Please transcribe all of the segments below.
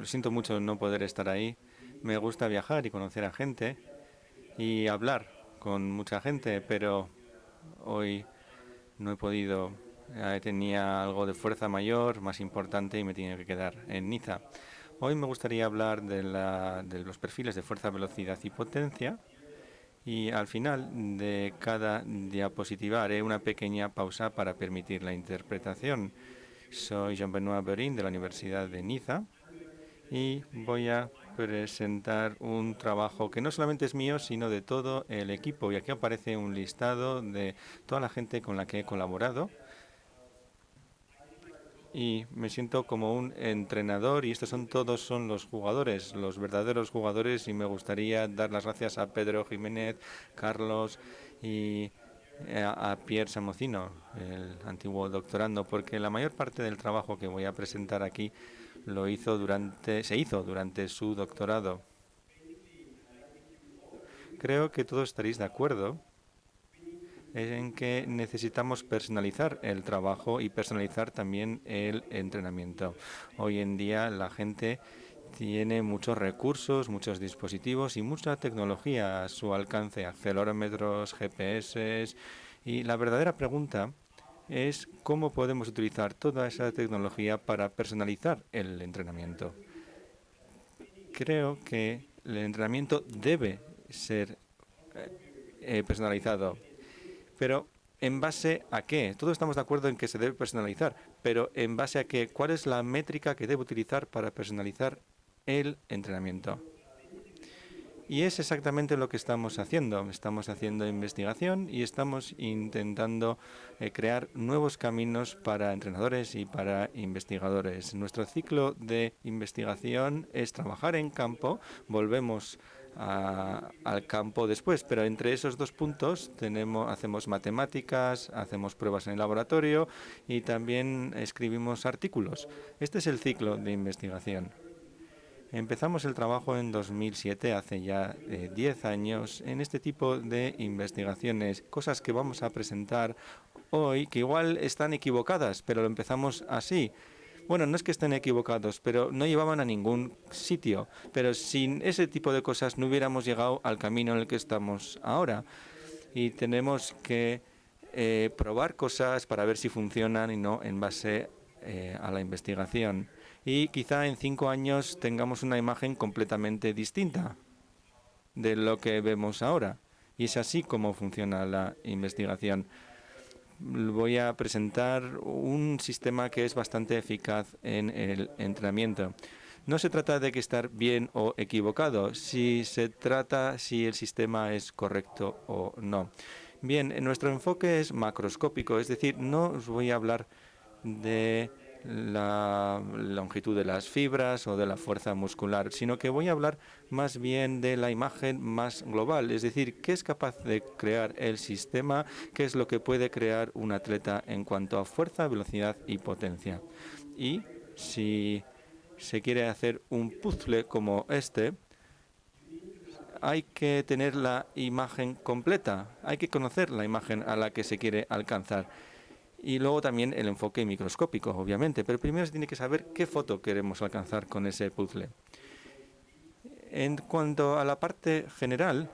siento mucho no poder estar ahí. Me gusta viajar y conocer a gente y hablar con mucha gente, pero hoy no he podido. Tenía algo de fuerza mayor, más importante, y me tenía que quedar en Niza. Hoy me gustaría hablar de los perfiles de fuerza, velocidad y potencia. Y al final de cada diapositiva haré una pequeña pausa para permitir la interpretación. Soy Jean-Benoît Berin de la Universidad de Niza y voy a presentar un trabajo que no solamente es mío, sino de todo el equipo. Y aquí aparece un listado de toda la gente con la que he colaborado. Y me siento como un entrenador y estos todos son los jugadores, los verdaderos jugadores, y me gustaría dar las gracias a Pedro Jiménez, Carlos y a Pierre Samocino, el antiguo doctorando, porque la mayor parte del trabajo que voy a presentar aquí se hizo durante su doctorado. Creo que todos estaréis de acuerdo en que necesitamos personalizar el trabajo y personalizar también el entrenamiento. Hoy en día la gente tiene muchos recursos, muchos dispositivos y mucha tecnología a su alcance, acelerómetros, GPS, y la verdadera pregunta es cómo podemos utilizar toda esa tecnología para personalizar el entrenamiento. Creo que el entrenamiento debe ser personalizado. Pero ¿en base a qué? Todos estamos de acuerdo en que se debe personalizar, pero ¿en base a qué? ¿Cuál es la métrica que debo utilizar para personalizar el entrenamiento? Y es exactamente lo que estamos haciendo. Estamos haciendo investigación y estamos intentando crear nuevos caminos para entrenadores y para investigadores. Nuestro ciclo de investigación es trabajar en campo, volvemos al campo después, pero entre esos dos puntos hacemos matemáticas, hacemos pruebas en el laboratorio y también escribimos artículos. Este es el ciclo de investigación. Empezamos el trabajo en 2007, hace ya 10 años, en este tipo de investigaciones, cosas que vamos a presentar hoy, que igual están equivocadas, pero lo empezamos así. Bueno, no es que estén equivocados, pero no llevaban a ningún sitio. Pero sin ese tipo de cosas no hubiéramos llegado al camino en el que estamos ahora. Y tenemos que probar cosas para ver si funcionan y no en base a la investigación. Y quizá en 5 años tengamos una imagen completamente distinta de lo que vemos ahora. Y es así como funciona la investigación. Voy a presentar un sistema que es bastante eficaz en el entrenamiento. No se trata de que estar bien o equivocado, si se trata si el sistema es correcto o no. Bien, nuestro enfoque es macroscópico, es decir, no os voy a hablar de la longitud de las fibras o de la fuerza muscular, sino que voy a hablar más bien de la imagen más global, es decir, qué es capaz de crear el sistema, qué es lo que puede crear un atleta en cuanto a fuerza, velocidad y potencia. Y si se quiere hacer un puzzle como este, hay que tener la imagen completa, hay que conocer la imagen a la que se quiere alcanzar. Y luego también el enfoque microscópico, obviamente. Pero primero se tiene que saber qué foto queremos alcanzar con ese puzzle. En cuanto a la parte general,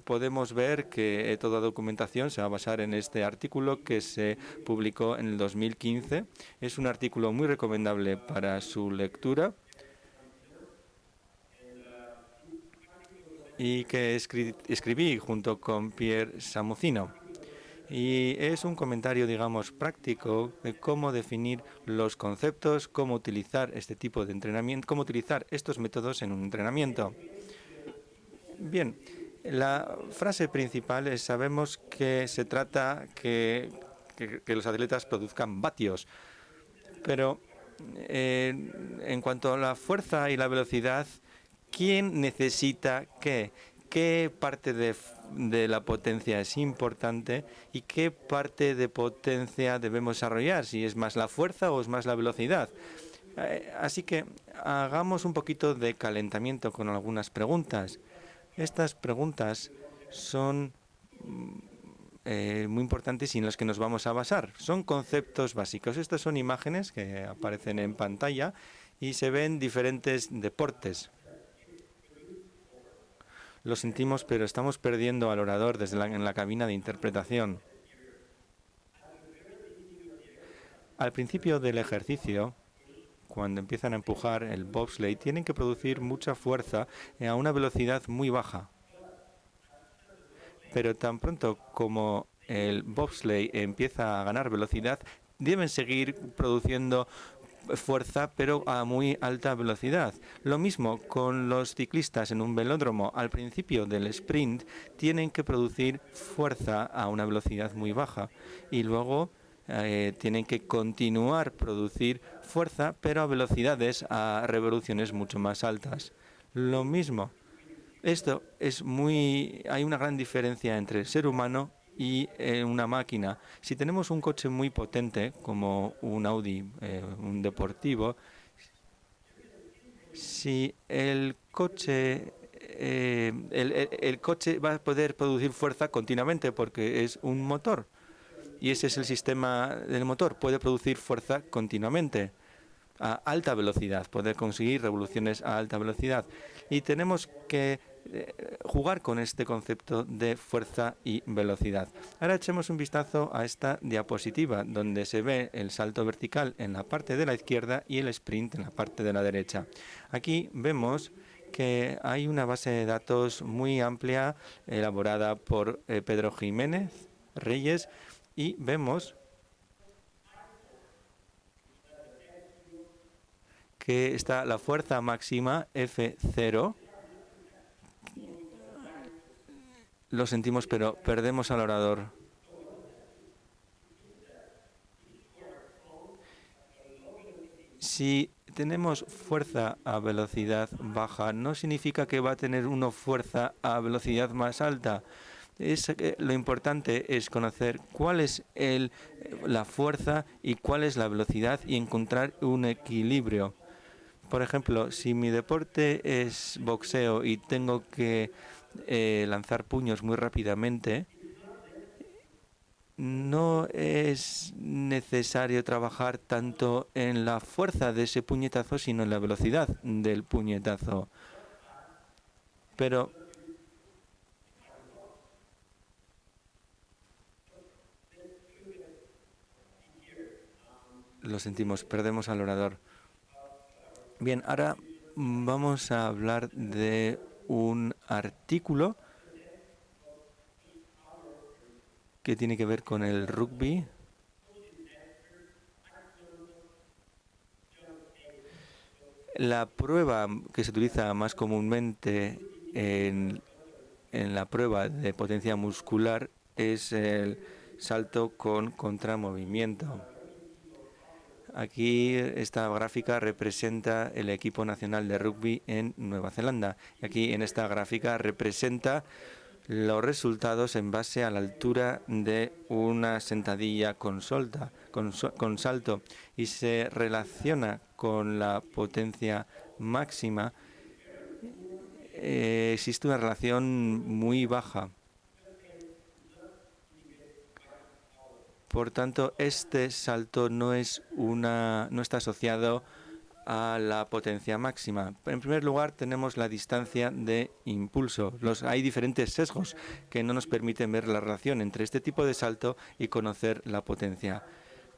podemos ver que toda documentación se va a basar en este artículo que se publicó en el 2015. Es un artículo muy recomendable para su lectura y que escribí junto con Pierre Samocino. Y es un comentario, digamos, práctico de cómo definir los conceptos, cómo utilizar este tipo de entrenamiento, cómo utilizar estos métodos en un entrenamiento. Bien, la frase principal es: sabemos que se trata que los atletas produzcan vatios, pero en cuanto a la fuerza y la velocidad, ¿quién necesita qué? ¿Qué parte de la potencia es importante y qué parte de potencia debemos desarrollar? Si es más la fuerza o es más la velocidad. Así que hagamos un poquito de calentamiento con algunas preguntas. Estas preguntas son muy importantes y en los que nos vamos a basar. Son conceptos básicos. Estas son imágenes que aparecen en pantalla y se ven diferentes deportes. Lo sentimos, pero estamos perdiendo al orador en la cabina de interpretación. Al principio del ejercicio, cuando empiezan a empujar el bobsleigh, tienen que producir mucha fuerza a una velocidad muy baja. Pero tan pronto como el bobsleigh empieza a ganar velocidad, deben seguir produciendo fuerza, pero a muy alta velocidad. Lo mismo con los ciclistas en un velódromo. Al principio del sprint tienen que producir fuerza a una velocidad muy baja y luego tienen que continuar producir fuerza, pero a velocidades, a revoluciones mucho más altas. Lo mismo. Hay una gran diferencia entre el ser humano y una máquina. Si tenemos un coche muy potente, como un Audi, un deportivo, si el coche, el coche va a poder producir fuerza continuamente porque es un motor. Y ese es el sistema del motor, puede producir fuerza continuamente a alta velocidad, poder conseguir revoluciones a alta velocidad. Y tenemos que jugar con este concepto de fuerza y velocidad. Ahora echemos un vistazo a esta diapositiva, donde se ve el salto vertical en la parte de la izquierda y el sprint en la parte de la derecha. Aquí vemos que hay una base de datos muy amplia elaborada por Pedro Jiménez Reyes y vemos que está la fuerza máxima F0. Lo sentimos, pero perdemos al orador. Si tenemos fuerza a velocidad baja, no significa que va a tener uno fuerza a velocidad más alta. Lo importante es conocer cuál es la fuerza y cuál es la velocidad y encontrar un equilibrio. Por ejemplo, si mi deporte es boxeo y tengo que lanzar puños muy rápidamente, no es necesario trabajar tanto en la fuerza de ese puñetazo, sino en la velocidad del puñetazo. Pero lo sentimos, perdemos al orador. Bien, ahora vamos a hablar de un artículo que tiene que ver con el rugby. La prueba que se utiliza más comúnmente en la prueba de potencia muscular es el salto con contramovimiento. Aquí esta gráfica representa el equipo nacional de rugby en Nueva Zelanda. Y aquí en esta gráfica representa los resultados en base a la altura de una sentadilla con salto y se relaciona con la potencia máxima. Existe una relación muy baja. Por tanto, este salto no está asociado a la potencia máxima. En primer lugar, tenemos la distancia de impulso. Hay diferentes sesgos que no nos permiten ver la relación entre este tipo de salto y conocer la potencia,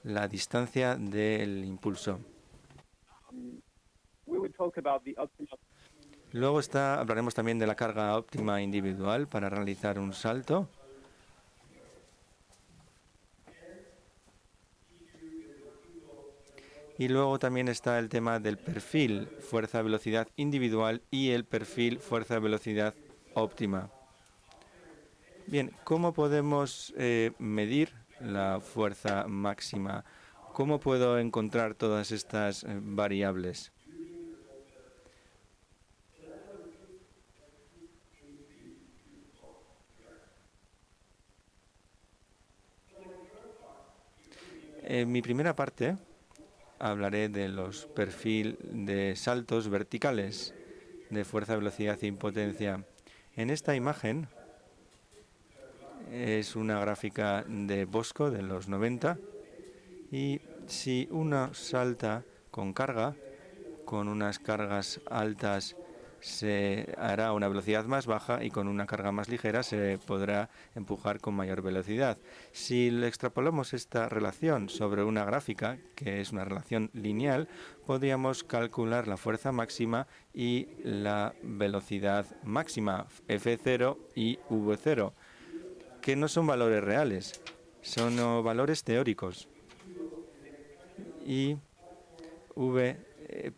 la distancia del impulso. Luego hablaremos también de la carga óptima individual para realizar un salto. Y luego también está el tema del perfil fuerza-velocidad individual y el perfil fuerza-velocidad óptima. Bien, ¿cómo podemos medir la fuerza máxima? ¿Cómo puedo encontrar todas estas variables? En mi primera parte hablaré de los perfiles de saltos verticales de fuerza, velocidad y potencia. En esta imagen Es una gráfica de Bosco de los 90 y si uno salta con carga, con unas cargas altas se hará una velocidad más baja y con una carga más ligera se podrá empujar con mayor velocidad. Si le extrapolamos esta relación sobre una gráfica, que es una relación lineal, podríamos calcular la fuerza máxima y la velocidad máxima, F0 y V0, que no son valores reales, son valores teóricos. Y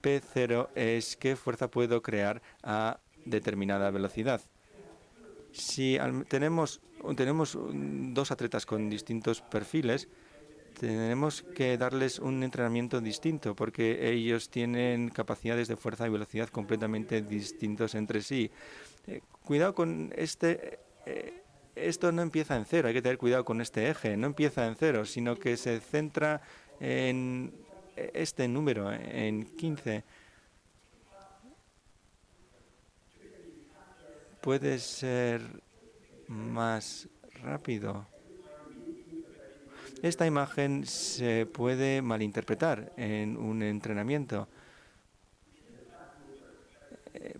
P0 es qué fuerza puedo crear a determinada velocidad. Si tenemos dos atletas con distintos perfiles, tenemos que darles un entrenamiento distinto porque ellos tienen capacidades de fuerza y velocidad completamente distintos entre sí. Cuidado con esto no empieza en cero, hay que tener cuidado con este eje, no empieza en cero, sino que se centra en este número, en 15. Puede ser más rápido. Esta imagen se puede malinterpretar en un entrenamiento.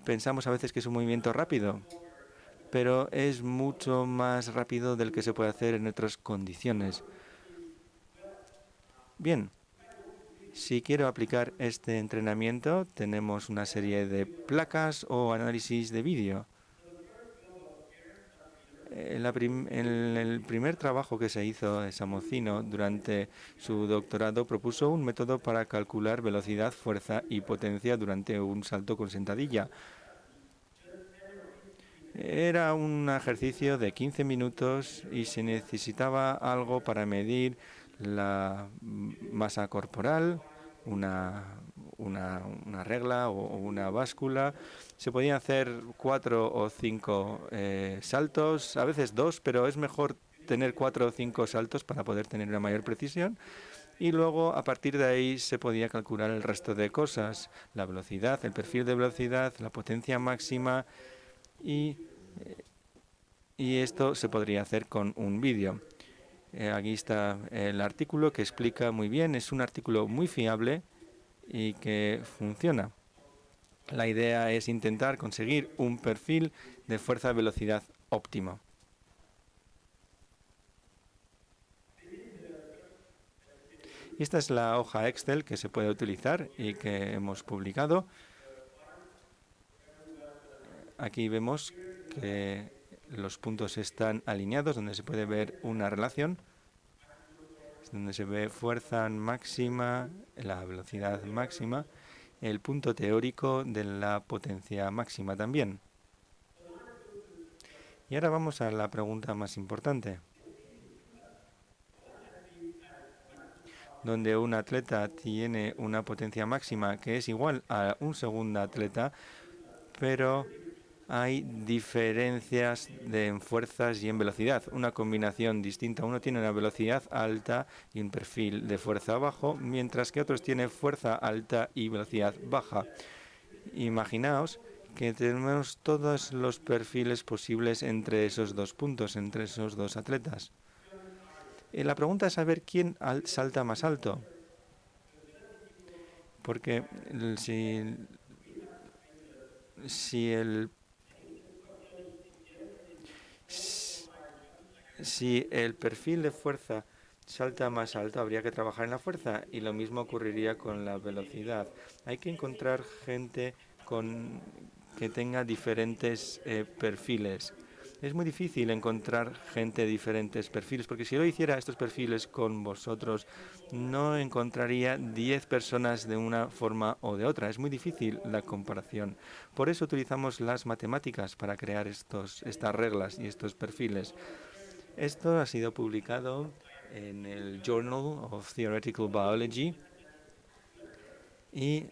Pensamos a veces que es un movimiento rápido, pero es mucho más rápido del que se puede hacer en otras condiciones. Bien, si quiero aplicar este entrenamiento, tenemos una serie de placas o análisis de vídeo. En el primer trabajo que se hizo de Samocino durante su doctorado propuso un método para calcular velocidad, fuerza y potencia durante un salto con sentadilla. Era un ejercicio de 15 minutos y se necesitaba algo para medir la masa corporal, una regla o una báscula. Se podían hacer 4 o 5 saltos, a veces 2, pero es mejor tener 4 o 5 saltos para poder tener una mayor precisión. Y luego, a partir de ahí, se podía calcular el resto de cosas, la velocidad, el perfil de velocidad, la potencia máxima y esto se podría hacer con un vídeo. Aquí está el artículo que explica muy bien. Es un artículo muy fiable y que funciona. La idea es intentar conseguir un perfil de fuerza-velocidad óptimo. Esta es la hoja Excel que se puede utilizar y que hemos publicado. Aquí vemos que los puntos están alineados, donde se puede ver una relación, donde se ve fuerza máxima, la velocidad máxima, el punto teórico de la potencia máxima también. Y ahora vamos a la pregunta más importante. Donde un atleta tiene una potencia máxima que es igual a un segundo atleta, pero hay diferencias en fuerzas y en velocidad, una combinación distinta. Uno tiene una velocidad alta y un perfil de fuerza bajo, mientras que otros tienen fuerza alta y velocidad baja. Imaginaos que tenemos todos los perfiles posibles entre esos dos puntos, entre esos dos atletas. La pregunta es saber quién salta más alto. Porque si el perfil de fuerza salta más alto, habría que trabajar en la fuerza y lo mismo ocurriría con la velocidad. Hay que encontrar gente que tenga diferentes perfiles. Es muy difícil encontrar gente de diferentes perfiles, porque si yo hiciera estos perfiles con vosotros, no encontraría 10 personas de una forma o de otra. Es muy difícil la comparación. Por eso utilizamos las matemáticas para crear estas reglas y estos perfiles. Esto ha sido publicado en el Journal of Theoretical Biology y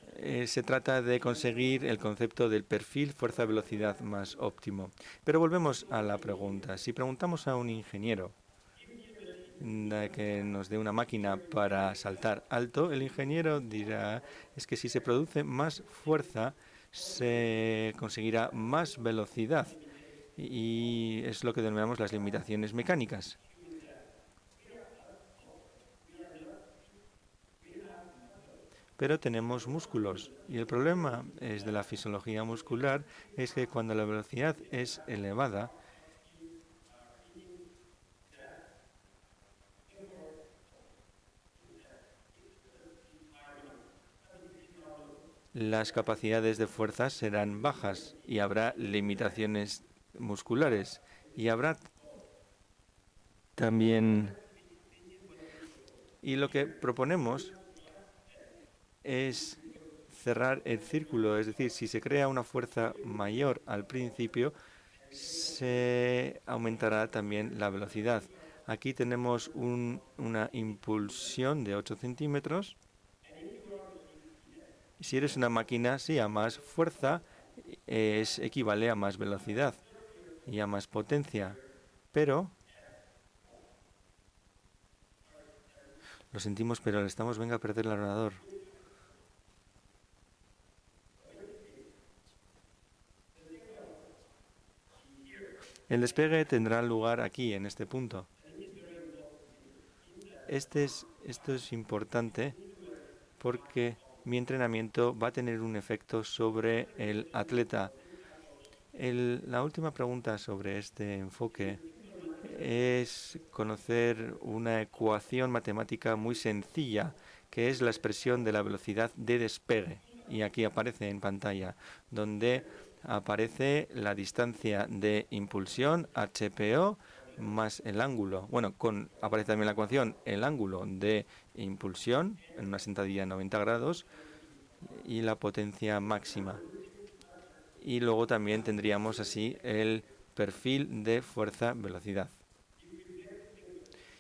se trata de conseguir el concepto del perfil fuerza-velocidad más óptimo. Pero volvemos a la pregunta. Si preguntamos a un ingeniero que nos dé una máquina para saltar alto, el ingeniero dirá es que si se produce más fuerza, se conseguirá más velocidad. y es lo que denominamos las limitaciones mecánicas. Pero tenemos músculos y el problema es de la fisiología muscular es que cuando la velocidad es elevada, las capacidades de fuerza serán bajas y habrá limitaciones musculares y habrá también... Y lo que proponemos es cerrar el círculo, es decir, si se crea una fuerza mayor al principio, se aumentará también la velocidad. Aquí tenemos una impulsión de 8 centímetros. Si eres una máquina, sí, a más fuerza equivale a más velocidad y a más potencia. Pero, lo sentimos, pero le estamos, venga a perder el ordenador. El despegue tendrá lugar aquí, en este punto. Esto es importante porque mi entrenamiento va a tener un efecto sobre el atleta. La última pregunta sobre este enfoque es conocer una ecuación matemática muy sencilla, que es la expresión de la velocidad de despegue. Y aquí aparece en pantalla, donde aparece la distancia de impulsión, HPO, más el ángulo. Bueno, aparece también la ecuación, el ángulo de impulsión en una sentadilla de 90 grados y la potencia máxima. Y luego también tendríamos así el perfil de fuerza-velocidad.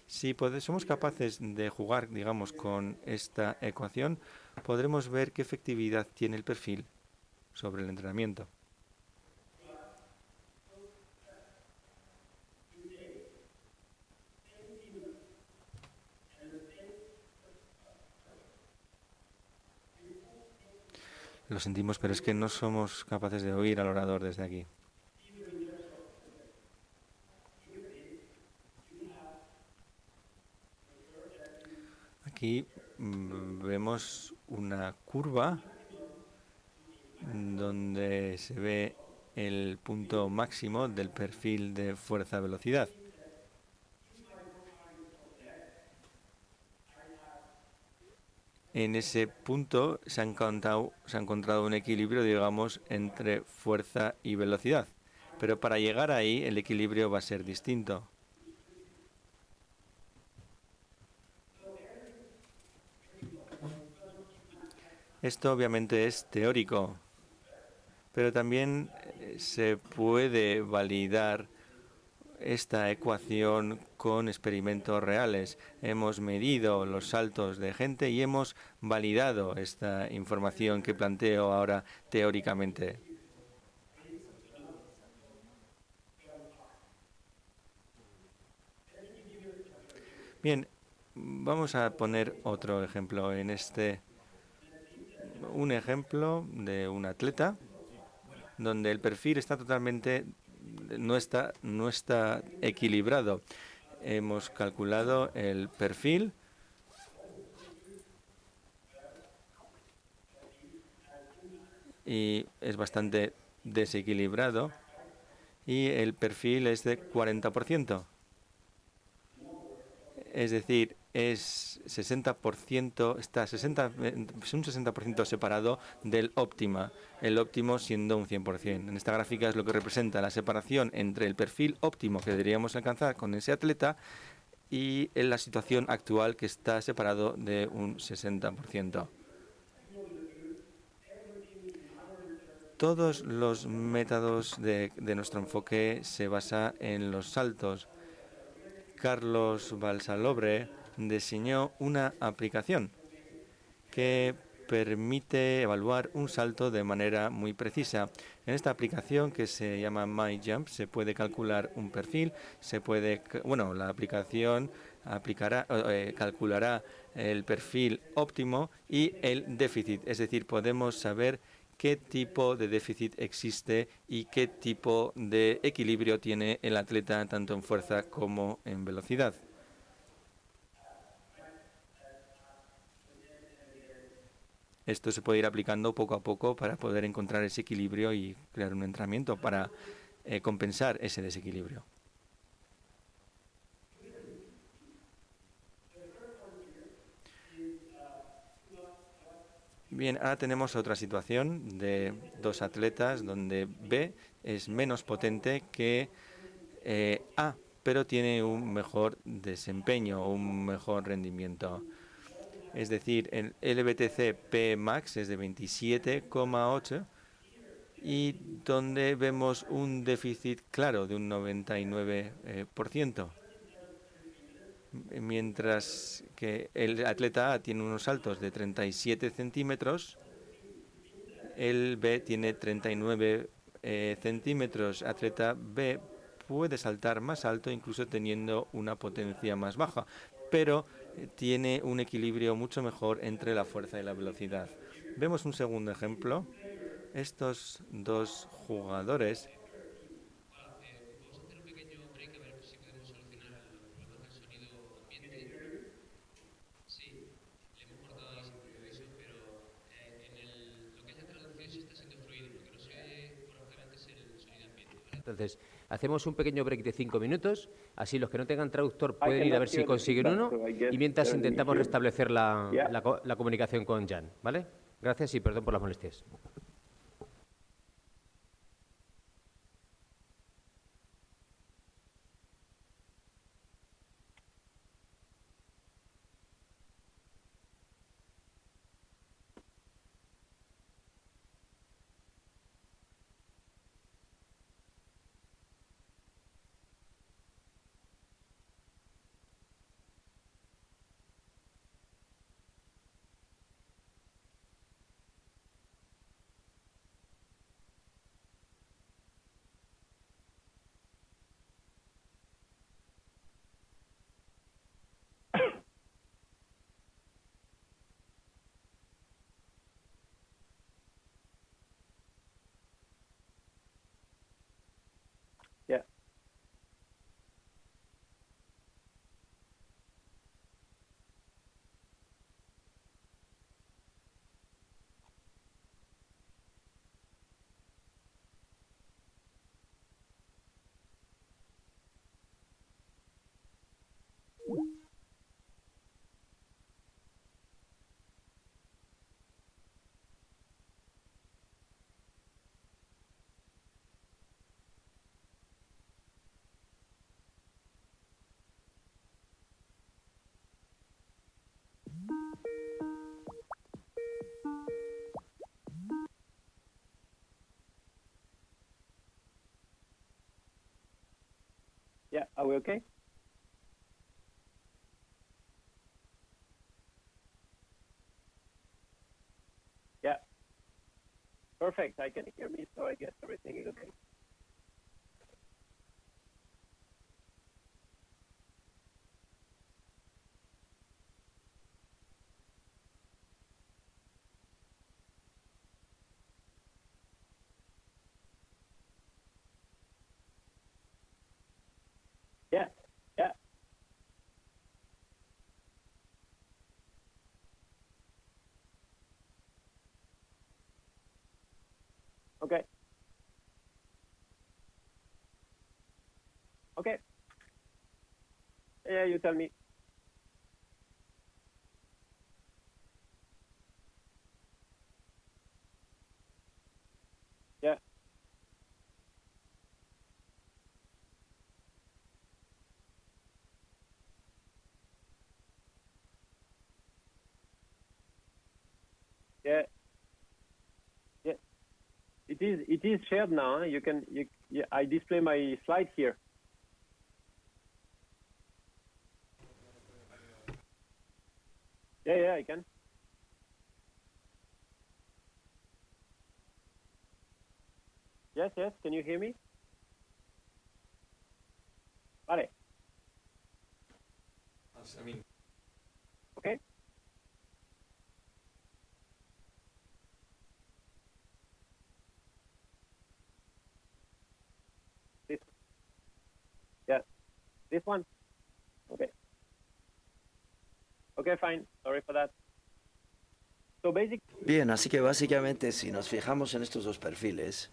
Si somos capaces de jugar, digamos, con esta ecuación, podremos ver qué efectividad tiene el perfil sobre el entrenamiento. Lo sentimos, pero es que no somos capaces de oír al orador desde aquí. Aquí vemos una curva donde se ve el punto máximo del perfil de fuerza-velocidad. En ese punto se ha encontrado un equilibrio, digamos, entre fuerza y velocidad. Pero para llegar ahí el equilibrio va a ser distinto. Esto obviamente es teórico, pero también se puede validar esta ecuación con experimentos reales. Hemos medido los saltos de gente y hemos validado esta información que planteo ahora teóricamente. Bien, vamos a poner otro ejemplo un ejemplo de un atleta donde el perfil está totalmente no está equilibrado. Hemos calculado el perfil y es bastante desequilibrado y el perfil es de 40%. Es decir, es 60%, es un 60% separado del óptima, el óptimo siendo un 100%. En esta gráfica es lo que representa la separación entre el perfil óptimo que deberíamos alcanzar con ese atleta y en la situación actual que está separado de un 60%. Todos los métodos de nuestro enfoque se basan en los saltos. Carlos Balsalobre diseñó una aplicación que permite evaluar un salto de manera muy precisa. En esta aplicación que se llama MyJump se puede calcular un perfil, la aplicación calculará el perfil óptimo y el déficit, es decir, podemos saber qué tipo de déficit existe y qué tipo de equilibrio tiene el atleta tanto en fuerza como en velocidad. Esto se puede ir aplicando poco a poco para poder encontrar ese equilibrio y crear un entrenamiento para compensar ese desequilibrio. Bien, ahora tenemos otra situación de dos atletas donde B es menos potente que A, pero tiene un mejor desempeño, un mejor rendimiento. Es decir, el LBTC P max es de 27,8 y donde vemos un déficit claro de un 99%. Mientras que el atleta A tiene unos saltos de 37 centímetros, el B tiene 39 centímetros. Atleta B puede saltar más alto incluso teniendo una potencia más baja, pero tiene un equilibrio mucho mejor entre la fuerza y la velocidad. Vemos un segundo ejemplo. Estos dos jugadores Entonces, hacemos un pequeño break de 5 minutos, así los que no tengan traductor pueden ir a ver si consiguen uno, y mientras intentamos restablecer la comunicación con Jan, ¿vale? Gracias y perdón por las molestias. Yeah. Yeah, are we okay? Yeah. Perfect. I can hear me, so I guess everything is okay. Yeah. Yeah. Okay. Okay. Yeah, you tell me. Yeah. Yeah. Yeah. It is shared now. Huh? Yeah, I display my slide here. Yeah, I can. Yes. Can you hear me? Vale. Okay. This one? Okay. Okay, fine. Sorry for that. So Bien, así que básicamente si nos fijamos en estos dos perfiles,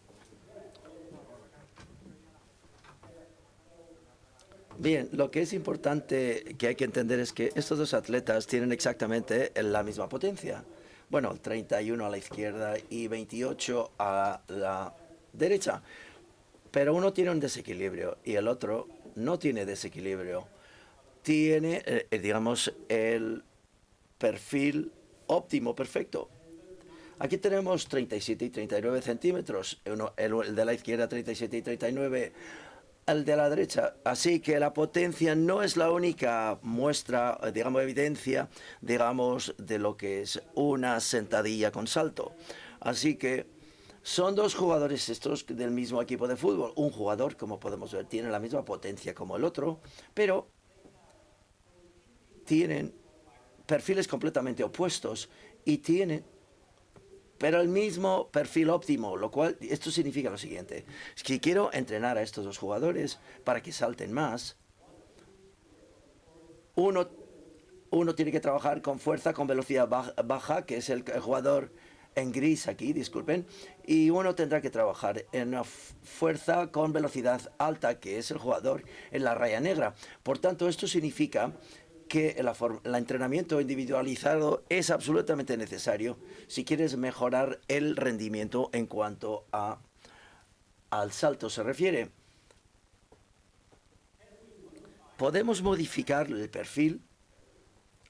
bien, lo que es importante que hay que entender es que estos dos atletas tienen exactamente la misma potencia. Bueno, 31 a la izquierda y 28 a la derecha. Pero uno tiene un desequilibrio y el otro no tiene desequilibrio. Tiene, digamos, el perfil óptimo, perfecto. Aquí tenemos 37 y 39 centímetros, el de la izquierda 37 y 39, el de la derecha. Así que la potencia no es la única muestra, digamos, evidencia, digamos, de lo que es una sentadilla con salto. Así que son dos jugadores estos del mismo equipo de fútbol. Un jugador, como podemos ver, tiene la misma potencia como el otro, pero tienen perfiles completamente opuestos y tienen pero el mismo perfil óptimo, lo cual esto significa lo siguiente: si quiero entrenar a estos dos jugadores para que salten más, uno tiene que trabajar con fuerza, con velocidad baja, que es el jugador en gris aquí, disculpen, y uno tendrá que trabajar en una fuerza con velocidad alta, que es el jugador en la raya negra. Por tanto, esto significa que el entrenamiento individualizado es absolutamente necesario si quieres mejorar el rendimiento en cuanto al salto se refiere. Podemos modificar el perfil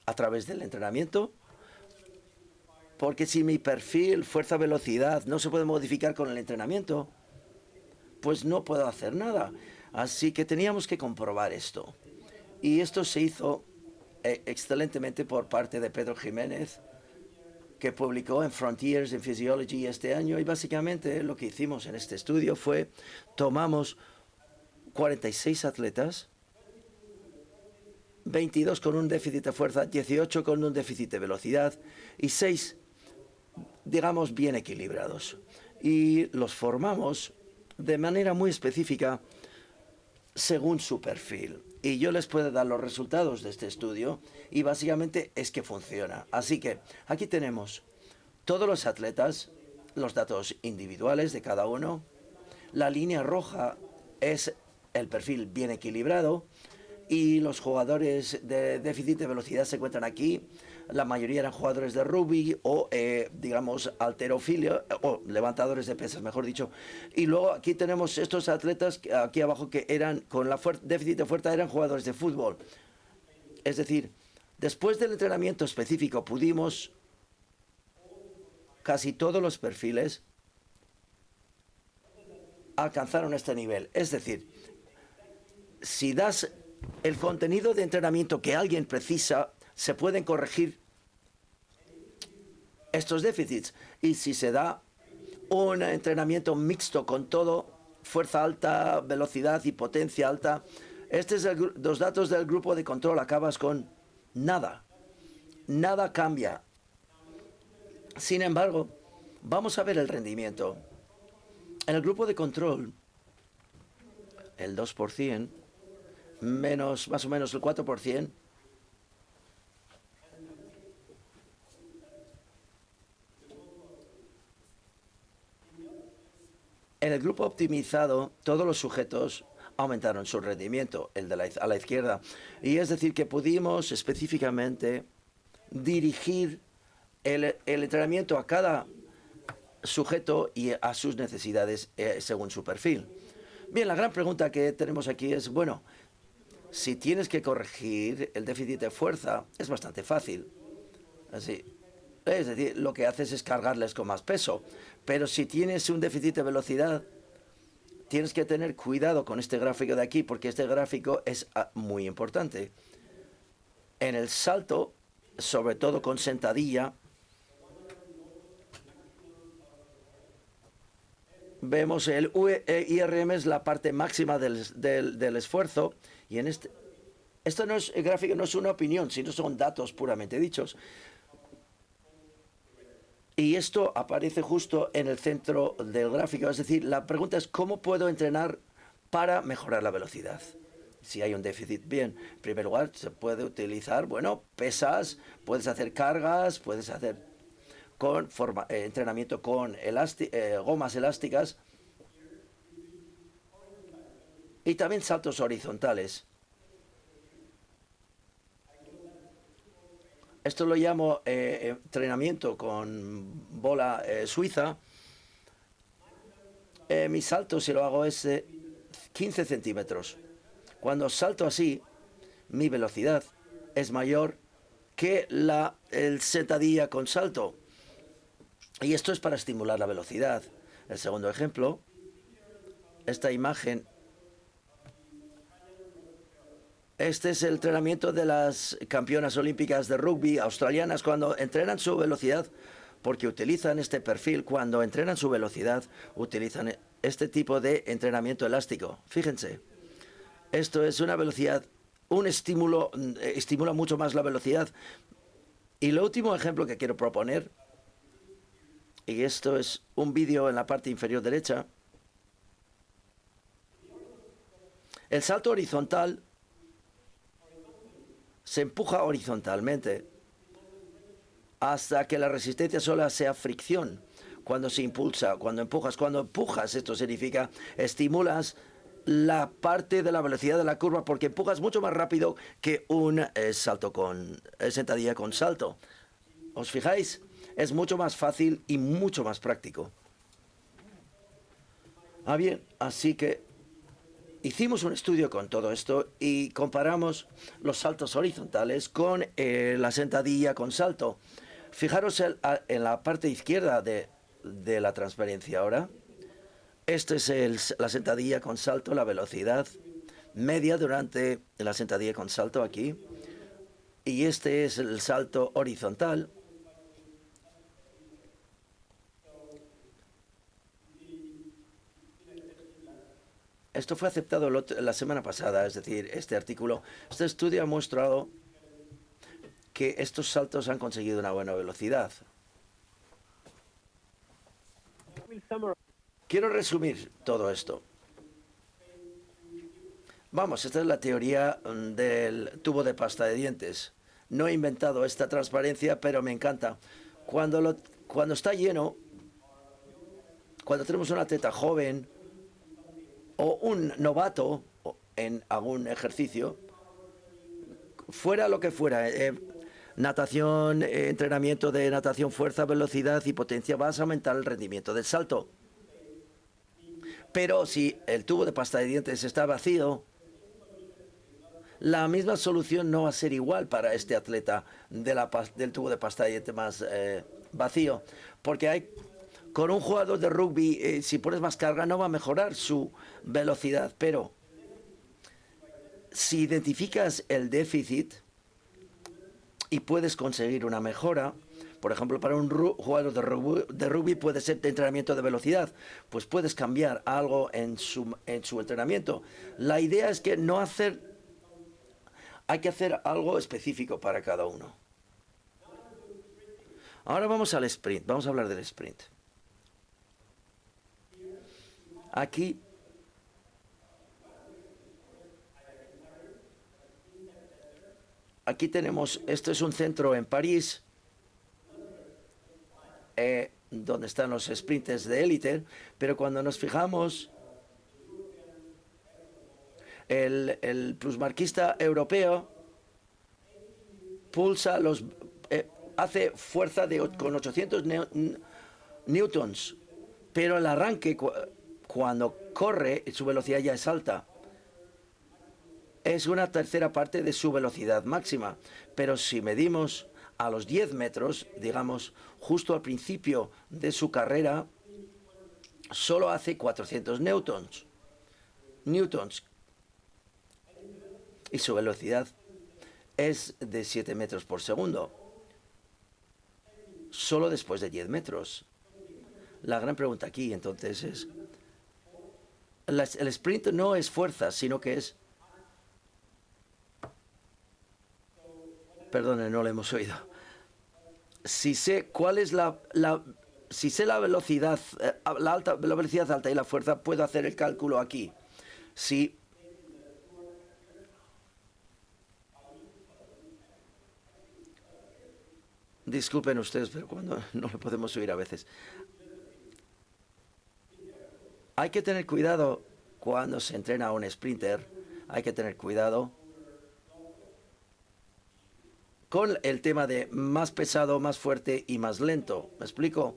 a través del entrenamiento, porque si mi perfil fuerza-velocidad no se puede modificar con el entrenamiento, pues no puedo hacer nada. Así que teníamos que comprobar esto. Y esto se hizo excelentemente por parte de Pedro Jiménez, que publicó en Frontiers in Physiology este año. Y básicamente lo que hicimos en este estudio fue tomamos 46 atletas, 22 con un déficit de fuerza, 18 con un déficit de velocidad y 6, digamos, bien equilibrados. Y los formamos de manera muy específica según su perfil. Y yo les puedo dar los resultados de este estudio y básicamente es que funciona. Así que aquí tenemos todos los atletas, los datos individuales de cada uno. La línea roja es el perfil bien equilibrado y los jugadores de déficit de velocidad se encuentran aquí. La mayoría eran jugadores de rugby o, digamos, halterofilia, o levantadores de pesas, mejor dicho. Y luego aquí tenemos estos atletas aquí abajo que eran, con la déficit de fuerza, eran jugadores de fútbol. Es decir, después del entrenamiento específico pudimos, casi todos los perfiles alcanzaron este nivel. Es decir, si das el contenido de entrenamiento que alguien precisa, se pueden corregir estos déficits. Y si se da un entrenamiento mixto con todo, fuerza alta, velocidad y potencia alta, estos son los datos del grupo de control. Acabas con nada. Nada cambia. Sin embargo, vamos a ver el rendimiento. En el grupo de control, el 2%, menos más o menos el 4%, en el grupo optimizado, todos los sujetos aumentaron su rendimiento, el de a la izquierda. Y es decir, que pudimos específicamente dirigir el entrenamiento a cada sujeto y a sus necesidades según su perfil. Bien, la gran pregunta que tenemos aquí es, bueno, si tienes que corregir el déficit de fuerza, es bastante fácil. Así. Es decir, lo que haces es cargarles con más peso. Pero si tienes un déficit de velocidad, tienes que tener cuidado con este gráfico de aquí, porque este gráfico es muy importante. En el salto, sobre todo con sentadilla, vemos el IRM es la parte máxima del esfuerzo. Y en esto no es, el gráfico no es una opinión, sino son datos puramente dichos. Y esto aparece justo en el centro del gráfico. Es decir, la pregunta es, ¿cómo puedo entrenar para mejorar la velocidad? Si hay un déficit, bien, en primer lugar se puede utilizar, bueno, pesas, puedes hacer cargas, puedes hacer con entrenamiento con gomas elásticas y también saltos horizontales. Esto lo llamo entrenamiento con bola suiza. Mi salto, si lo hago, es de 15 centímetros. Cuando salto así, mi velocidad es mayor que el sentadilla con salto. Y esto es para estimular la velocidad. El segundo ejemplo, esta imagen. Este es el entrenamiento de las campeonas olímpicas de rugby australianas cuando entrenan su velocidad, porque utilizan este perfil. Cuando entrenan su velocidad, utilizan este tipo de entrenamiento elástico. Fíjense, esto es una velocidad, un estímulo, estimula mucho más la velocidad. Y el último ejemplo que quiero proponer, y esto es un vídeo en la parte inferior derecha, el salto horizontal se empuja horizontalmente hasta que la resistencia sola sea fricción. Cuando se impulsa, cuando empujas, esto significa estimulas la parte de la velocidad de la curva porque empujas mucho más rápido que un salto con sentadilla con salto. ¿Os fijáis? Es mucho más fácil y mucho más práctico. Bien, así que hicimos un estudio con todo esto y comparamos los saltos horizontales con la sentadilla con salto. Fijaros en la parte izquierda de la transparencia ahora. Este es la sentadilla con salto, la velocidad media durante la sentadilla con salto aquí. Y este es el salto horizontal. Esto fue aceptado la semana pasada, es decir, este artículo. Este estudio ha mostrado que estos saltos han conseguido una buena velocidad. Quiero resumir todo esto. Vamos, esta es la teoría del tubo de pasta de dientes. No he inventado esta transparencia, pero me encanta. Cuando está lleno, cuando tenemos un atleta joven o un novato en algún ejercicio, fuera lo que fuera, natación, entrenamiento de natación, fuerza, velocidad y potencia, vas a aumentar el rendimiento del salto. Pero si el tubo de pasta de dientes está vacío, la misma solución no va a ser igual para este atleta del tubo de pasta de dientes más vacío, porque con un jugador de rugby, si pones más carga, no va a mejorar su velocidad. Pero si identificas el déficit y puedes conseguir una mejora, por ejemplo, para un jugador de rugby puede ser de entrenamiento de velocidad, pues puedes cambiar algo en su entrenamiento. La idea es que hay que hacer algo específico para cada uno. Ahora vamos al sprint, vamos a hablar del sprint. Aquí tenemos, esto es un centro en París, donde están los sprinters de élite, pero cuando nos fijamos, el plusmarquista europeo pulsa hace fuerza con 800 newtons, pero el arranque, cuando corre, su velocidad ya es alta. Es una tercera parte de su velocidad máxima. Pero si medimos a los 10 metros, digamos, justo al principio de su carrera, solo hace 400 newtons. Y su velocidad es de 7 metros por segundo. Solo después de 10 metros. La gran pregunta aquí, entonces, es... El sprint no es fuerza, sino que es... Perdone, no lo hemos oído. Si sé cuál es si sé la velocidad, la velocidad alta y la fuerza, puedo hacer el cálculo aquí. Si Disculpen ustedes, pero cuando no lo podemos oír a veces. Hay que tener cuidado cuando se entrena a un sprinter. Hay que tener cuidado con el tema de más pesado, más fuerte y más lento. ¿Me explico?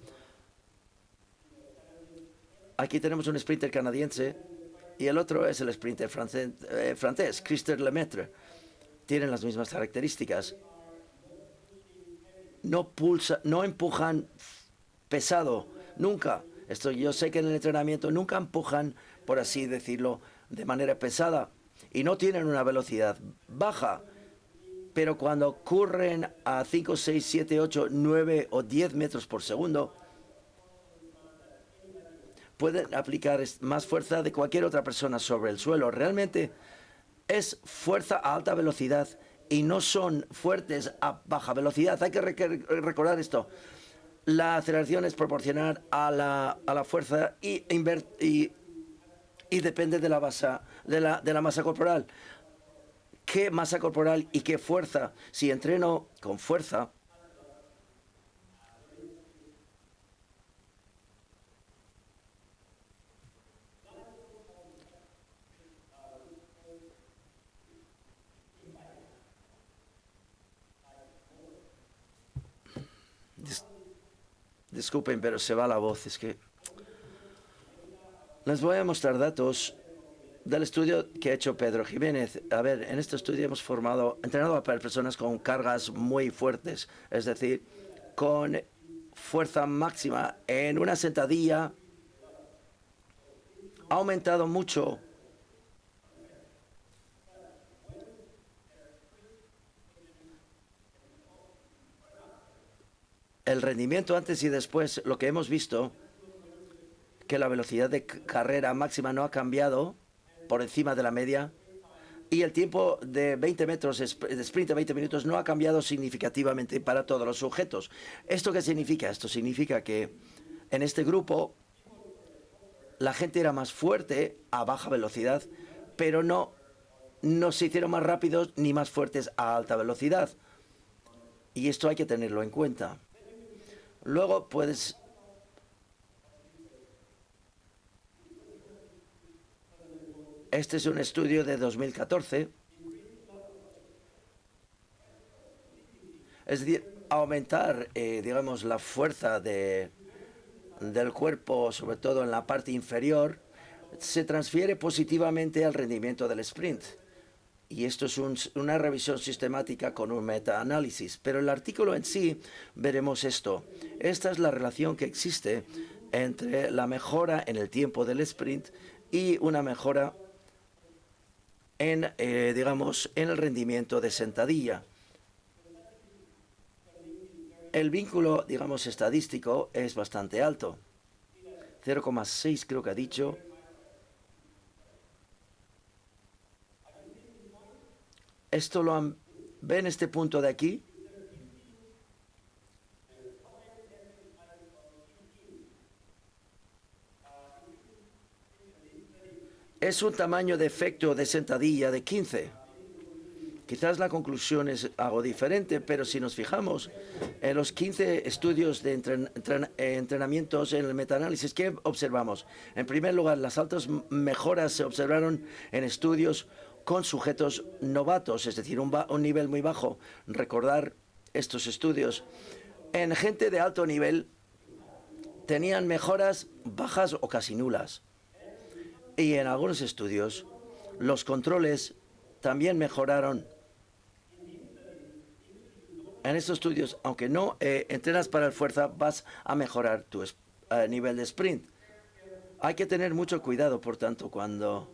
Aquí tenemos un sprinter canadiense y el otro es el sprinter francés, Christophe Lemaitre. Tienen las mismas características. No empujan pesado, nunca. Yo sé que en el entrenamiento nunca empujan, por así decirlo, de manera pesada y no tienen una velocidad baja. Pero cuando corren a 5, 6, 7, 8, 9 o 10 metros por segundo, pueden aplicar más fuerza de cualquier otra persona sobre el suelo. Realmente es fuerza a alta velocidad y no son fuertes a baja velocidad. Hay que recordar esto. La aceleración es proporcional a la fuerza y depende de la masa corporal. ¿Qué masa corporal y qué fuerza? Si entreno con fuerza, disculpen, pero se va la voz. Es que les voy a mostrar datos del estudio que ha hecho Pedro Jiménez. A ver, en este estudio hemos entrenado a personas con cargas muy fuertes, es decir, con fuerza máxima en una sentadilla. Ha aumentado mucho el rendimiento antes y después. Lo que hemos visto, que la velocidad de carrera máxima no ha cambiado por encima de la media y el tiempo de 20 metros de sprint de 20 minutos no ha cambiado significativamente para todos los sujetos. ¿Esto qué significa? Esto significa que en este grupo la gente era más fuerte a baja velocidad, pero no se hicieron más rápidos ni más fuertes a alta velocidad. Y esto hay que tenerlo en cuenta. Luego puedes... Este es un estudio de 2014. Es decir, aumentar, digamos, la fuerza del cuerpo, sobre todo en la parte inferior, se transfiere positivamente al rendimiento del sprint. Y esto es una revisión sistemática con un metaanálisis. Pero en el artículo en sí veremos esto. Esta es la relación que existe entre la mejora en el tiempo del sprint y una mejora digamos, en el rendimiento de sentadilla. El vínculo, digamos, estadístico es bastante alto. 0,6 creo que ha dicho. ¿Ven este punto de aquí? Es un tamaño de efecto de sentadilla de 15. Quizás la conclusión es algo diferente, pero si nos fijamos en los 15 estudios de entrenamientos en el metaanálisis, ¿qué observamos? En primer lugar, las altas mejoras se observaron en estudios con sujetos novatos, es decir, un nivel muy bajo. Recordar estos estudios. En gente de alto nivel tenían mejoras bajas o casi nulas. Y en algunos estudios, los controles también mejoraron. En estos estudios, aunque no entrenas para el fuerza, vas a mejorar tu nivel de sprint. Hay que tener mucho cuidado, por tanto, cuando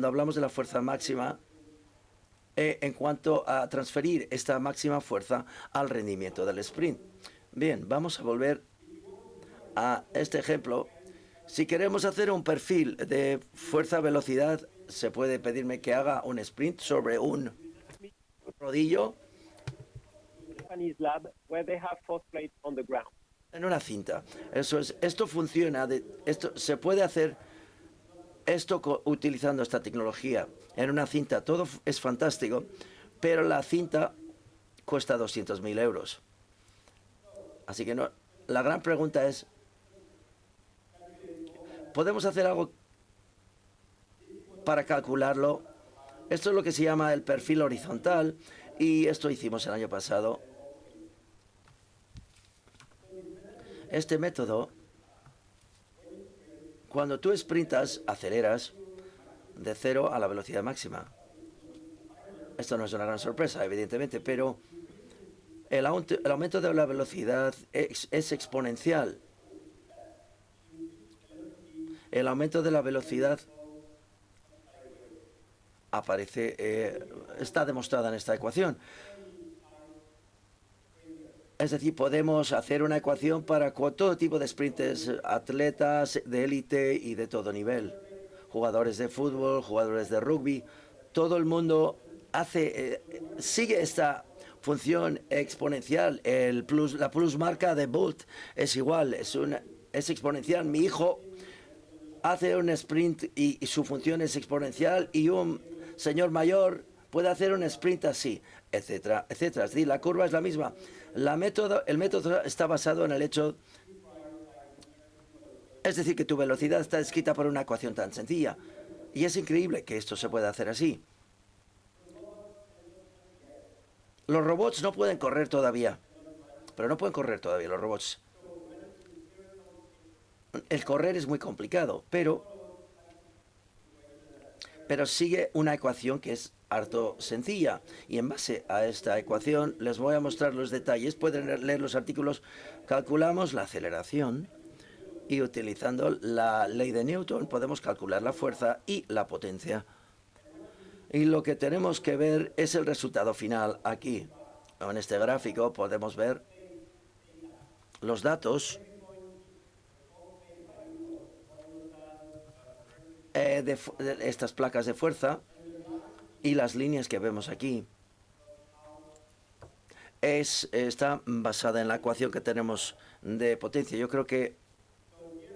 hablamos de la fuerza máxima, en cuanto a transferir esta máxima fuerza al rendimiento del sprint. Bien, vamos a volver a este ejemplo. Si queremos hacer un perfil de fuerza-velocidad, se puede pedirme que haga un sprint sobre un rodillo en una cinta. Eso es. Esto funciona. Se puede hacer esto utilizando esta tecnología en una cinta. Todo es fantástico, pero la cinta cuesta 200.000 euros. Así que no, la gran pregunta es, ¿podemos hacer algo para calcularlo? Esto es lo que se llama el perfil horizontal y esto hicimos el año pasado. Este método, cuando tú sprintas, aceleras de 0 a la velocidad máxima. Esto no es una gran sorpresa, evidentemente, pero el aumento de la velocidad es exponencial. El aumento de la velocidad está demostrada en esta ecuación. Es decir, podemos hacer una ecuación para todo tipo de sprinters, atletas de élite y de todo nivel. Jugadores de fútbol, jugadores de rugby. Todo el mundo sigue esta función exponencial. La plusmarca de Bolt es igual, es exponencial. Mi hijo hace un sprint y su función es exponencial, y un señor mayor puede hacer un sprint así, etcétera, etcétera. Es decir, la curva es la misma. El método está basado en el hecho, es decir, que tu velocidad está descrita por una ecuación tan sencilla. Y es increíble que esto se pueda hacer así. Los robots no pueden correr todavía, pero no pueden correr todavía los robots. El correr es muy complicado, pero sigue una ecuación que es harto sencilla. Y en base a esta ecuación les voy a mostrar los detalles. Pueden leer los artículos. Calculamos la aceleración y utilizando la ley de Newton podemos calcular la fuerza y la potencia. Y lo que tenemos que ver es el resultado final aquí. En este gráfico podemos ver los datos de estas placas de fuerza y las líneas que vemos aquí. Está basada en la ecuación que tenemos de potencia. Yo creo que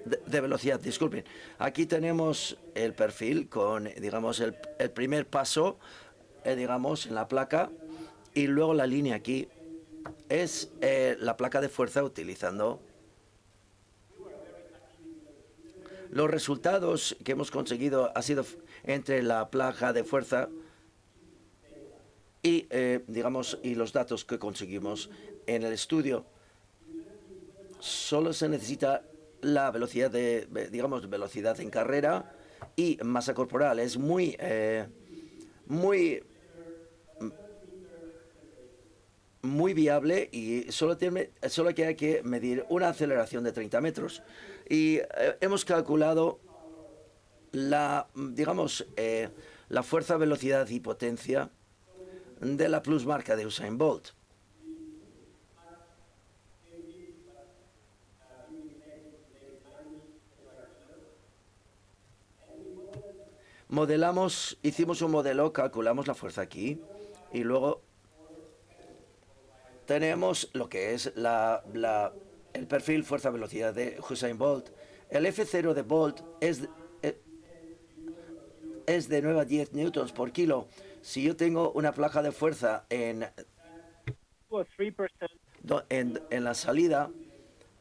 de velocidad, disculpen. Aquí tenemos el perfil con, digamos, el primer paso, digamos, en la placa, y luego la línea aquí es la placa de fuerza utilizando los resultados que hemos conseguido. Ha sido entre la placa de fuerza y, digamos, y los datos que conseguimos en el estudio. Solo se necesita la velocidad digamos, velocidad en carrera y masa corporal. Es muy viable, y solo hay que medir una aceleración de 30 metros. Y hemos calculado digamos, la fuerza, velocidad y potencia de la plusmarca de Usain Bolt. Hicimos un modelo, calculamos la fuerza aquí, y luego tenemos lo que es el perfil fuerza-velocidad de Usain Bolt. El F0 de Bolt es de 9 a 10 newtons por kilo. Si yo tengo una placa de fuerza en la salida,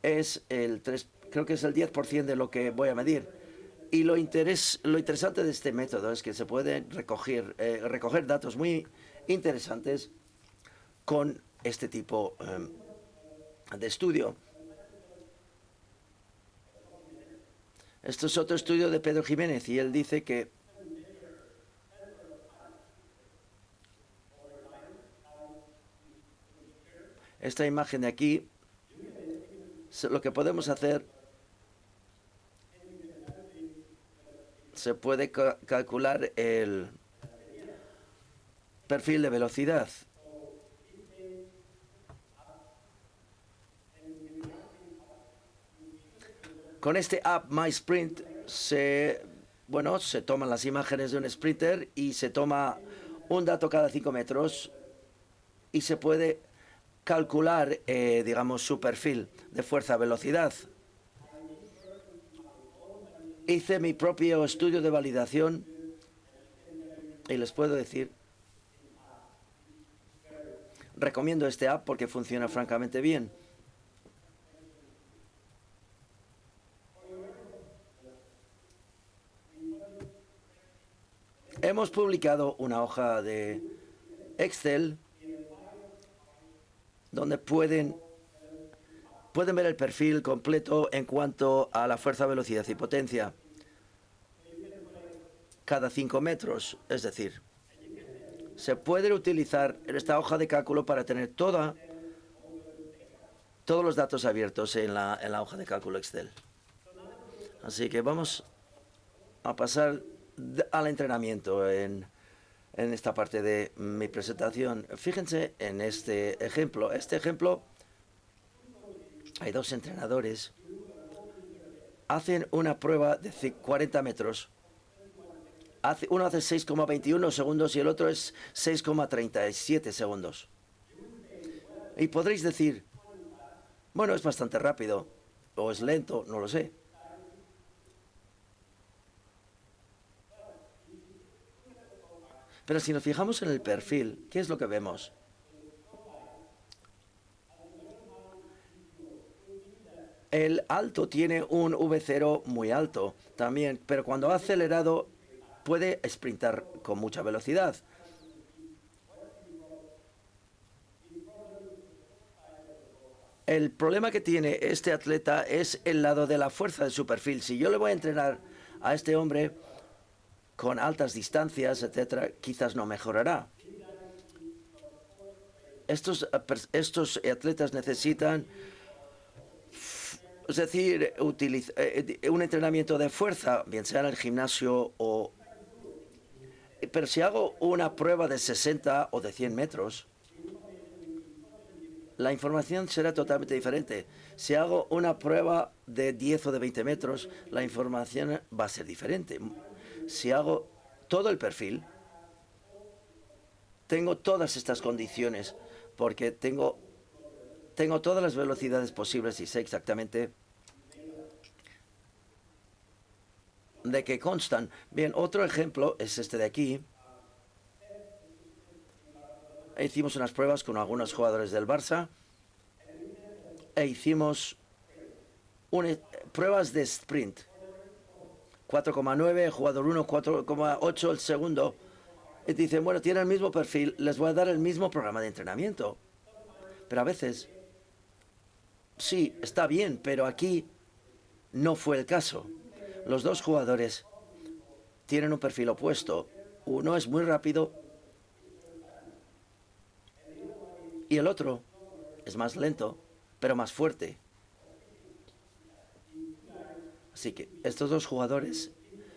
creo que es el 10% de lo que voy a medir. Y lo interesante de este método es que se pueden recoger datos muy interesantes con este tipo de estudio. Esto es otro estudio de Pedro Jiménez, y él dice que esta imagen de aquí, lo que podemos hacer, se puede calcular el perfil de velocidad. Con este app MySprint se toman las imágenes de un sprinter y se toma un dato cada 5 metros y se puede calcular, digamos, su perfil de fuerza-velocidad. Hice mi propio estudio de validación y les puedo decir, recomiendo este app porque funciona francamente bien. Hemos publicado una hoja de Excel donde pueden ver el perfil completo en cuanto a la fuerza, velocidad y potencia cada 5 metros. Es decir, se puede utilizar esta hoja de cálculo para tener todos los datos abiertos en la hoja de cálculo Excel. Así que vamos a pasar al entrenamiento en esta parte de mi presentación. Fíjense en este ejemplo. Hay dos entrenadores. Hacen una prueba de 40 metros. Uno hace 6,21 segundos y el otro es 6,37 segundos. Y podréis decir, bueno, es bastante rápido o es lento, no lo sé. Pero si nos fijamos en el perfil, ¿qué es lo que vemos? El alto tiene un V0 muy alto también, pero cuando ha acelerado puede sprintar con mucha velocidad. El problema que tiene este atleta es el lado de la fuerza de su perfil. Si yo le voy a entrenar a este hombre con distancias, etcétera, quizás no mejorará. Estos atletas necesitan, es decir, un entrenamiento de fuerza, bien sea en el gimnasio o... Pero si hago una prueba de 60 o de 100 metros, la información será totalmente diferente. Si hago una prueba de 10 o de 20 metros, la información va a ser diferente. Si hago todo el perfil, tengo todas estas condiciones, porque tengo todas las velocidades posibles y sé exactamente de qué constan. Bien, otro ejemplo es este de aquí. Hicimos unas pruebas con algunos jugadores del Barça e hicimos pruebas de sprint. 4,9, jugador 1, 4,8 el segundo. Y dicen, bueno, tienen el mismo perfil, les voy a dar el mismo programa de entrenamiento. Pero a veces, sí, está bien, pero aquí no fue el caso. Los dos jugadores tienen un perfil opuesto. Uno es muy rápido y el otro es más lento, pero más fuerte. Así que estos dos jugadores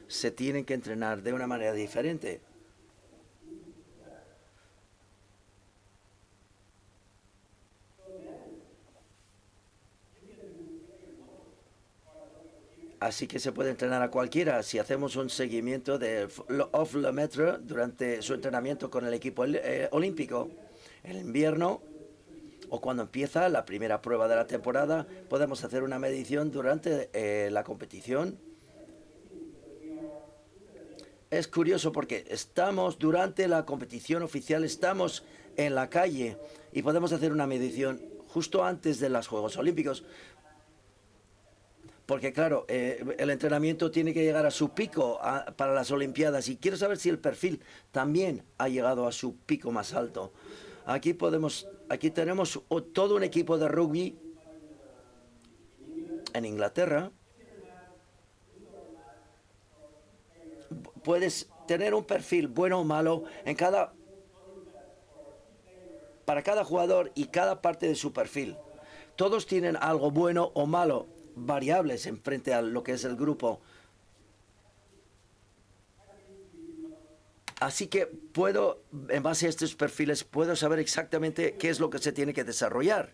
se tienen que entrenar de una manera diferente. Así que se puede entrenar a cualquiera si hacemos un seguimiento de off-le-metre durante su entrenamiento con el equipo olímpico. En el invierno o cuando empieza la primera prueba de la temporada, podemos hacer una medición durante la competición. Es curioso porque estamos durante la competición oficial, estamos en la calle y podemos hacer una medición justo antes de los Juegos Olímpicos. Porque, claro, el entrenamiento tiene que llegar a su pico para las Olimpiadas y quiero saber si el perfil también ha llegado a su pico más alto. Aquí tenemos todo un equipo de rugby en Inglaterra. Puedes tener un perfil bueno o malo para cada jugador y cada parte de su perfil. Todos tienen algo bueno o malo, variables en frente a lo que es el grupo. Así que en base a estos perfiles, puedo saber exactamente qué es lo que se tiene que desarrollar.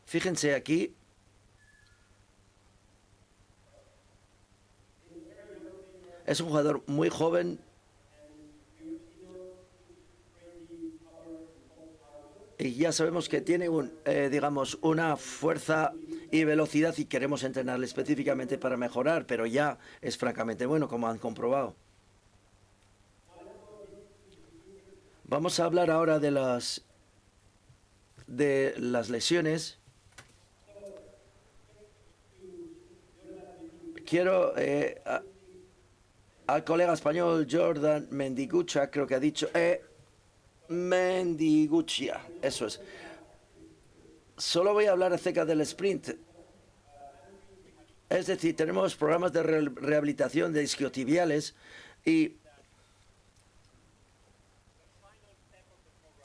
Fíjense aquí. Es un jugador muy joven. Y ya sabemos que tiene digamos, una fuerza y velocidad y queremos entrenarle específicamente para mejorar, pero ya es francamente bueno, como han comprobado. Vamos a hablar ahora de las lesiones. quiero al colega español Jordan Mendigucha, creo que ha dicho, Mendiguchia, eso es. Solo voy a hablar acerca del sprint. Es decir, tenemos programas de rehabilitación de isquiotibiales y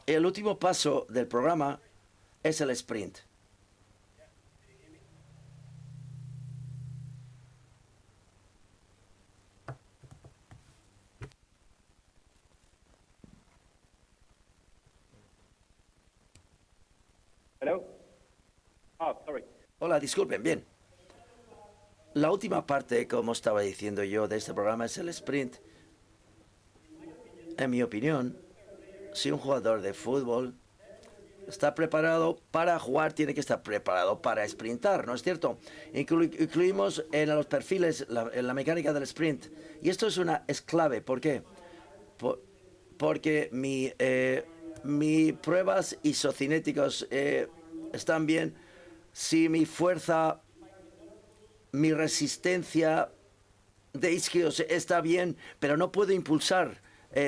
el último paso del programa es el sprint. Hello? Oh, sorry. Hola, disculpen, bien. La última parte, como estaba diciendo yo, de este programa es el sprint. En mi opinión, si un jugador de fútbol está preparado para jugar, tiene que estar preparado para sprintar, ¿no es cierto? Incluimos en los perfiles en la mecánica del sprint. Y esto es clave. ¿Por qué? Porque mis pruebas isocinéticos están bien. Si mi fuerza, mi resistencia de isquios está bien, pero no puedo impulsar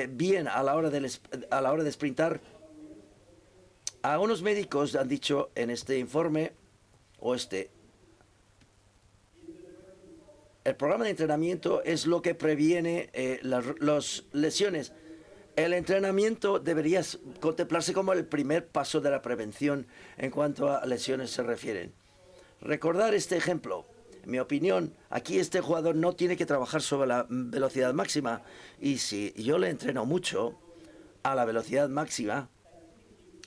bien a la hora de sprintar. Algunos médicos han dicho en este informe, el programa de entrenamiento es lo que previene las lesiones. El entrenamiento debería contemplarse como el primer paso de la prevención en cuanto a lesiones se refieren. Recordar este ejemplo. En mi opinión, aquí este jugador no tiene que trabajar sobre la velocidad máxima. Y si yo le entreno mucho a la velocidad máxima,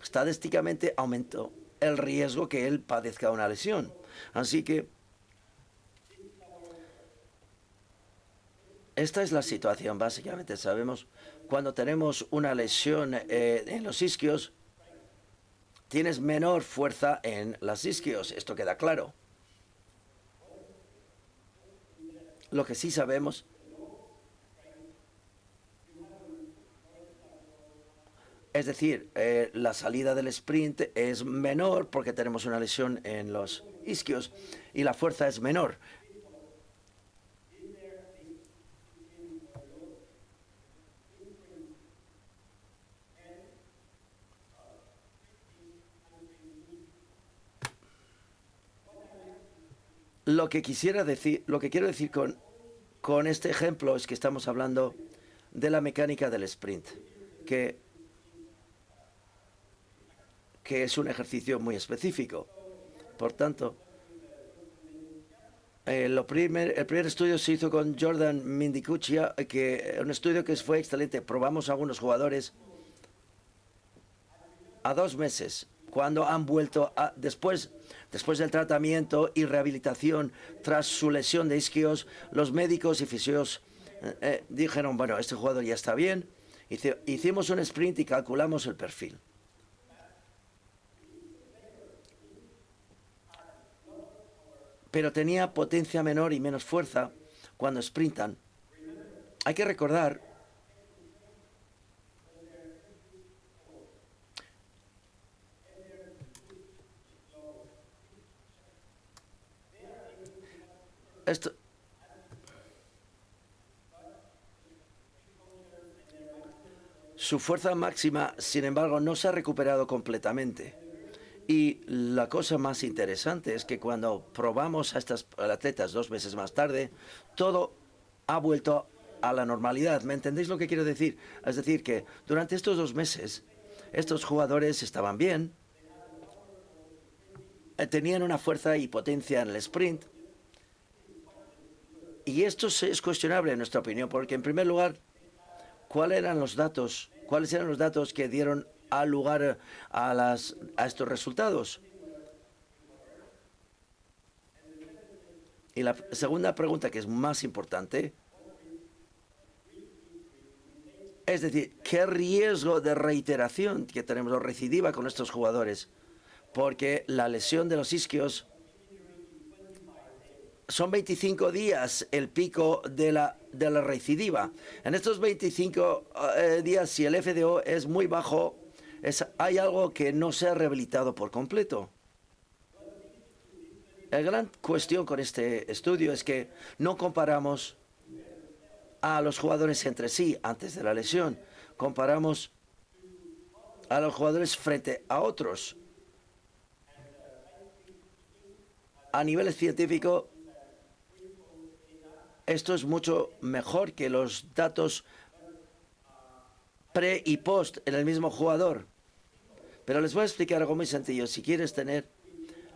estadísticamente aumento el riesgo que él padezca una lesión. Así que esta es la situación, básicamente. Sabemos, cuando tenemos una lesión en los isquios, tienes menor fuerza en los isquios. Esto queda claro. Lo que sí sabemos es decir, la salida del sprint es menor porque tenemos una lesión en los isquios y la fuerza es menor. Lo que quiero decir con este ejemplo es que estamos hablando de la mecánica del sprint, que es un ejercicio muy específico. Por tanto, el primer estudio se hizo con Jordan Mendiguchia, un estudio que fue excelente. Probamos a algunos jugadores a 2 meses, cuando han vuelto después del tratamiento y rehabilitación tras su lesión de isquios. Los médicos y fisios dijeron, bueno, este jugador ya está bien. Hicimos un sprint y calculamos el perfil. Pero tenía potencia menor y menos fuerza cuando sprintan. Hay que recordar esto. Su fuerza máxima, sin embargo, no se ha recuperado completamente. Y la cosa más interesante es que cuando probamos a estas atletas 2 meses más tarde, todo ha vuelto a la normalidad. ¿Me entendéis lo que quiero decir? Es decir, que durante estos 2 meses, estos jugadores estaban bien, tenían una fuerza y potencia en el sprint. Y esto es cuestionable en nuestra opinión, porque en primer lugar, ¿cuáles eran los datos que dieron al lugar a estos resultados? Y la segunda pregunta, que es más importante, es decir, ¿qué riesgo de reiteración que tenemos o recidiva con estos jugadores? Porque la lesión de los isquios son 25 días el pico de la recidiva. En estos 25 días, si el FDO es muy bajo, hay algo que no se ha rehabilitado por completo. La gran cuestión con este estudio es que no comparamos a los jugadores entre sí antes de la lesión, comparamos a los jugadores frente a otros. A nivel científico, esto es mucho mejor que los datos pre y post en el mismo jugador. Pero les voy a explicar algo muy sencillo. Si quieres tener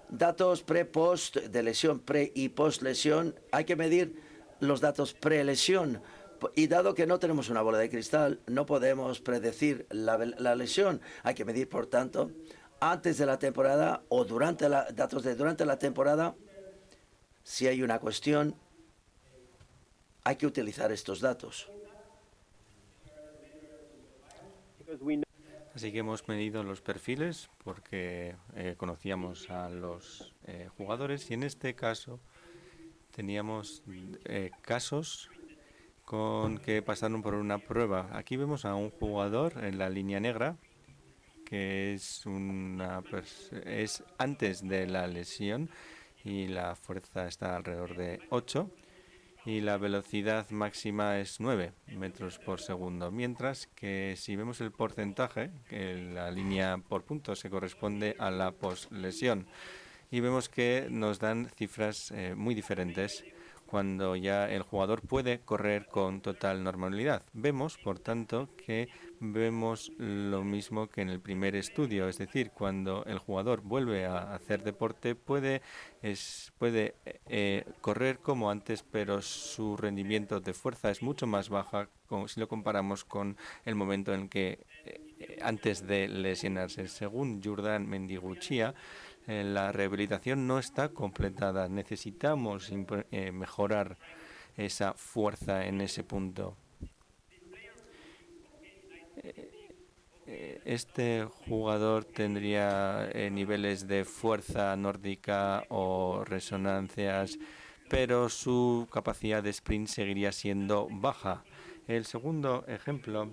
datos pre-post de lesión, pre y post lesión, hay que medir los datos pre-lesión. Y dado que no tenemos una bola de cristal, no podemos predecir la lesión. Hay que medir, por tanto, antes de la temporada o datos de durante la temporada. Si hay una cuestión, hay que utilizar estos datos. Así que hemos medido los perfiles porque conocíamos a los jugadores y en este caso teníamos casos con que pasaron por una prueba. Aquí vemos a un jugador en la línea negra que es es antes de la lesión y la fuerza está alrededor de 8 y la velocidad máxima es 9 metros por segundo, mientras que si vemos el porcentaje, que la línea por puntos se corresponde a la poslesión, y vemos que nos dan cifras muy diferentes cuando ya el jugador puede correr con total normalidad. Vemos, por tanto, que vemos lo mismo que en el primer estudio, es decir, cuando el jugador vuelve a hacer deporte puede correr como antes, pero su rendimiento de fuerza es mucho más baja si lo comparamos con el momento en que antes de lesionarse. Según Jordan Mendiguchia, la rehabilitación no está completada. Necesitamos mejorar esa fuerza en ese punto. Este jugador tendría niveles de fuerza nórdica o resonancias, pero su capacidad de sprint seguiría siendo baja. El segundo ejemplo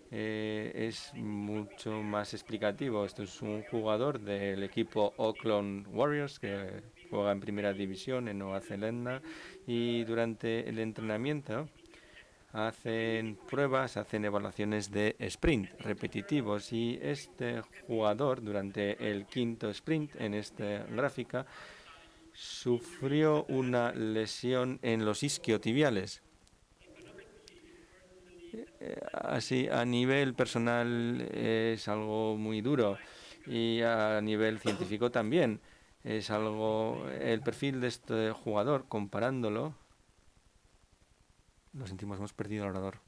es mucho más explicativo. Esto es un jugador del equipo Auckland Warriors que juega en primera división en Nueva Zelanda y durante el entrenamiento hacen pruebas, hacen evaluaciones de sprint repetitivos y este jugador durante el quinto sprint en esta gráfica sufrió una lesión en los isquiotibiales. Así, a nivel personal es algo muy duro y a nivel científico también. Es algo, el perfil de este jugador, comparándolo. Lo sentimos, hemos perdido el orador.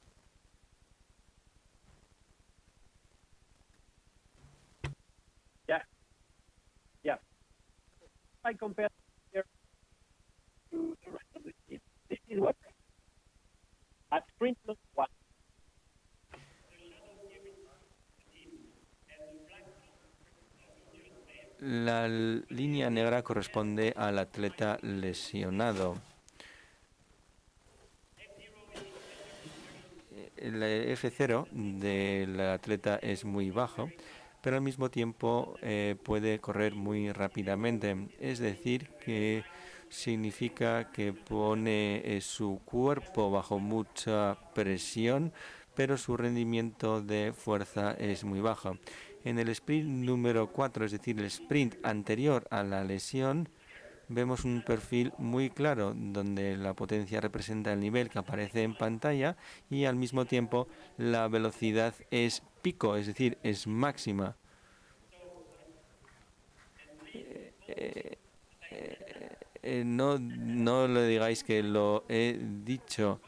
Yeah. I compare here. This is what at sprint plus one. La línea negra corresponde al atleta lesionado. El F0 del atleta es muy bajo, pero al mismo tiempo puede correr muy rápidamente. Es decir, que significa que pone su cuerpo bajo mucha presión, pero su rendimiento de fuerza es muy bajo. En el sprint número 4, es decir, el sprint anterior a la lesión, vemos un perfil muy claro donde la potencia representa el nivel que aparece en pantalla y al mismo tiempo la velocidad es pico, es decir, es máxima. No le digáis que lo he dicho.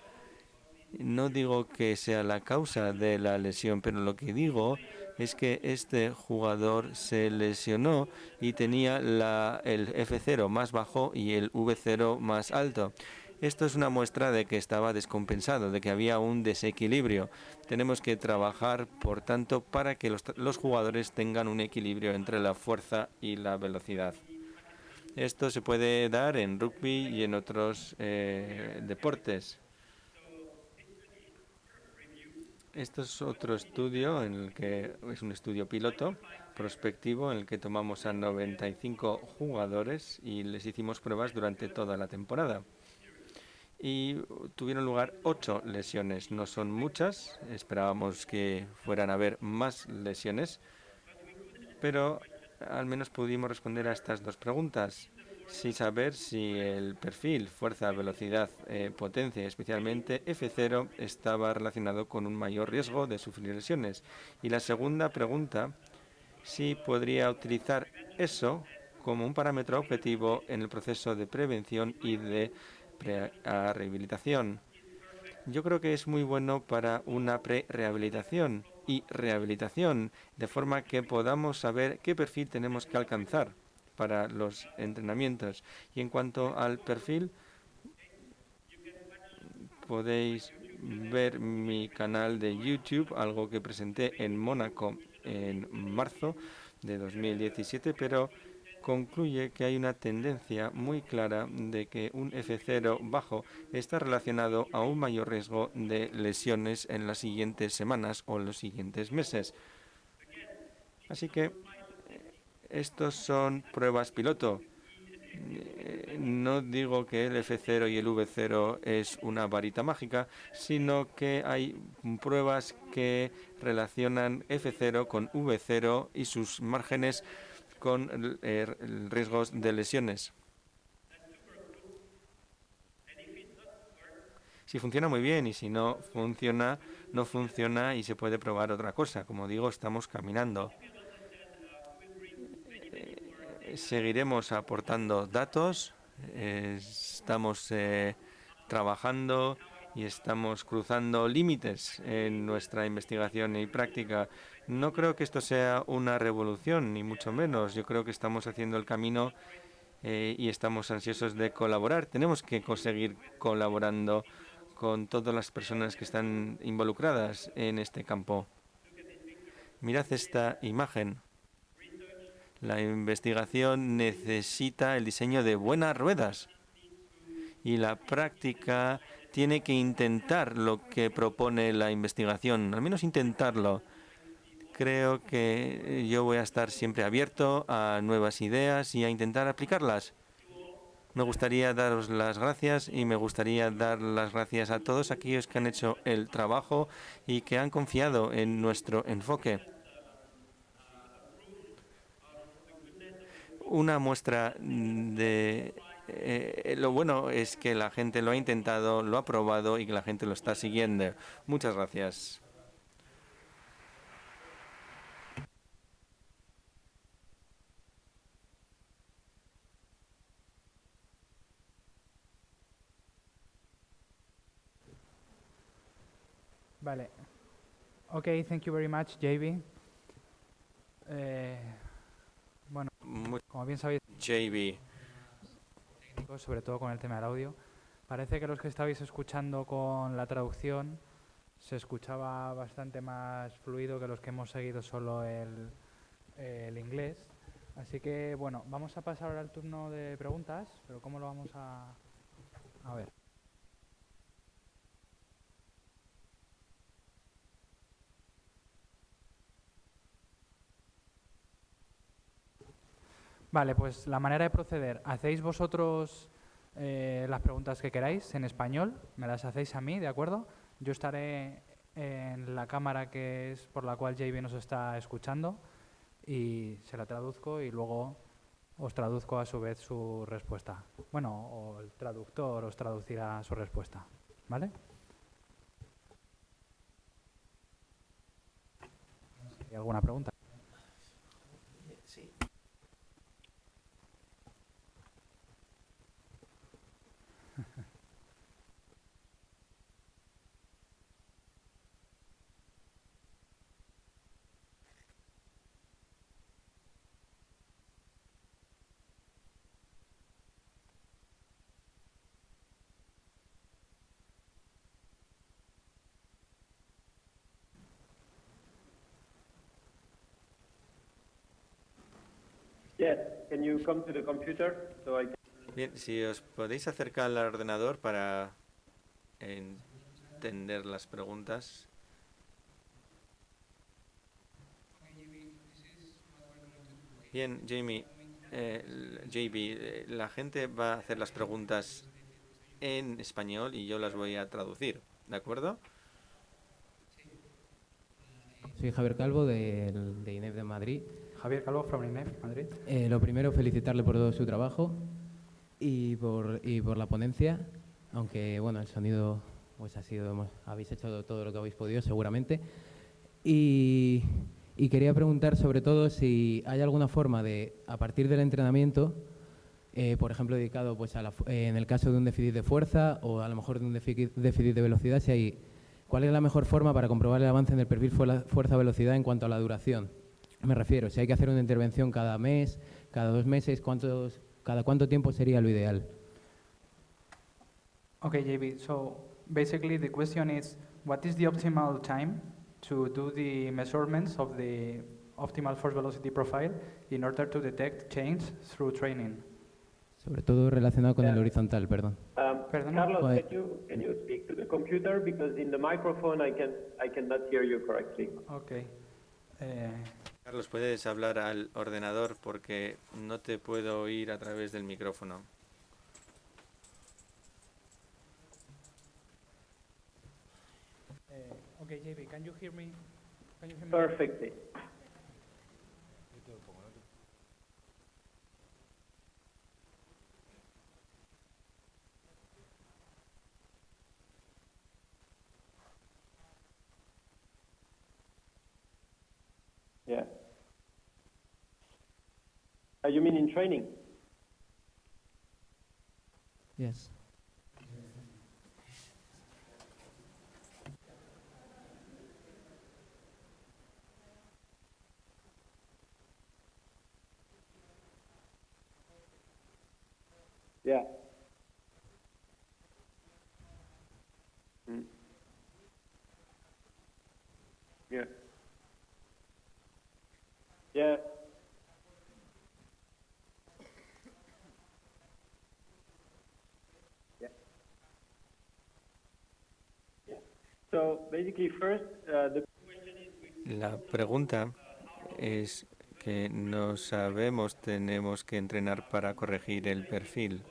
No digo que sea la causa de la lesión, pero lo que digo es que este jugador se lesionó y tenía el F0 más bajo y el V0 más alto. Esto es una muestra de que estaba descompensado, de que había un desequilibrio. Tenemos que trabajar, por tanto, para que los jugadores tengan un equilibrio entre la fuerza y la velocidad. Esto se puede dar en rugby y en otros deportes. Esto es otro estudio en el que es un estudio piloto prospectivo en el que tomamos a 95 jugadores y les hicimos pruebas durante toda la temporada. Y tuvieron lugar 8 lesiones. No son muchas, esperábamos que fueran a haber más lesiones, pero al menos pudimos responder a estas dos preguntas. Sí saber si el perfil fuerza, velocidad, potencia, especialmente F0, estaba relacionado con un mayor riesgo de sufrir lesiones. Y la segunda pregunta, si podría utilizar eso como un parámetro objetivo en el proceso de prevención y de rehabilitación. Yo creo que es muy bueno para una pre-rehabilitación y rehabilitación, de forma que podamos saber qué perfil tenemos que alcanzar para los entrenamientos. Y en cuanto al perfil, podéis ver mi canal de YouTube, algo que presenté en Mónaco en marzo de 2017, pero concluye que hay una tendencia muy clara de que un F0 bajo está relacionado a un mayor riesgo de lesiones en las siguientes semanas o en los siguientes meses. Así que estos son pruebas piloto. No digo que el F0 y el V0 es una varita mágica, sino que hay pruebas que relacionan F0 con V0 y sus márgenes con riesgos de lesiones. Si funciona muy bien y si no funciona, no funciona y se puede probar otra cosa. Como digo, estamos caminando. Seguiremos aportando datos, estamos trabajando y estamos cruzando límites en nuestra investigación y práctica. No creo que esto sea una revolución, ni mucho menos. Yo creo que estamos haciendo el camino y estamos ansiosos de colaborar. Tenemos que conseguir colaborando con todas las personas que están involucradas en este campo. Mirad esta imagen. La investigación necesita el diseño de buenas ruedas y la práctica tiene que intentar lo que propone la investigación, al menos intentarlo. Creo que yo voy a estar siempre abierto a nuevas ideas y a intentar aplicarlas. Me gustaría daros las gracias y me gustaría dar las gracias a todos aquellos que han hecho el trabajo y que han confiado en nuestro enfoque. Una muestra de lo bueno es que la gente lo ha intentado, lo ha probado y que la gente lo está siguiendo. Muchas gracias. Vale. Okay, thank you very much, JB. Bueno, como bien sabéis, JB. sobre todo con el tema del audio, parece que los que estabais escuchando con la traducción se escuchaba bastante más fluido que los que hemos seguido solo el inglés. Así que, bueno, vamos a pasar ahora al turno de preguntas, pero ¿cómo lo vamos a ver? Vale, pues la manera de proceder, hacéis vosotros las preguntas que queráis en español, me las hacéis a mí, ¿de acuerdo? Yo estaré en la cámara que es por la cual JB nos está escuchando y se la traduzco y luego os traduzco a su vez su respuesta. Bueno, o el traductor os traducirá su respuesta, ¿vale? ¿Hay alguna pregunta? Sí. Yes, can you come to the computer so I can... Bien, si os podéis acercar al ordenador para entender las preguntas. Bien, Jamie, JB, la gente va a hacer las preguntas en español y yo las voy a traducir, ¿de acuerdo? Soy Javier Calvo de INEF de Madrid. Javier Calvo, from INEF, Madrid. Lo primero, felicitarle por todo su trabajo y por la ponencia, aunque bueno, el sonido pues habéis hecho todo lo que habéis podido seguramente. Y quería preguntar sobre todo si hay alguna forma de, a partir del entrenamiento, por ejemplo, dedicado pues en el caso de un déficit de fuerza o a lo mejor de un déficit de velocidad, ¿cuál es la mejor forma para comprobar el avance en el perfil fuerza-velocidad en cuanto a la duración? Me refiero, si hay que hacer una intervención cada mes, cada 2 meses, ¿cada cuánto tiempo sería lo ideal? Okay, JB, so basically the question is, what is the optimal time to do the measurements of the optimal force velocity profile in order to detect change through training? Sobre todo relacionado con el horizontal, perdón. Carlos, can you speak to the computer because in the microphone I cannot hear you correctly. Okay. Carlos, puedes hablar al ordenador porque no te puedo oír a través del micrófono. Okay, JB, can you hear me? Perfectly. Yeah. You mean in training? Yes. Yeah. Mm. Yeah. Yeah. Yeah. Yeah. So basically, first, La pregunta es que no sabemos, tenemos que entrenar para corregir el perfil.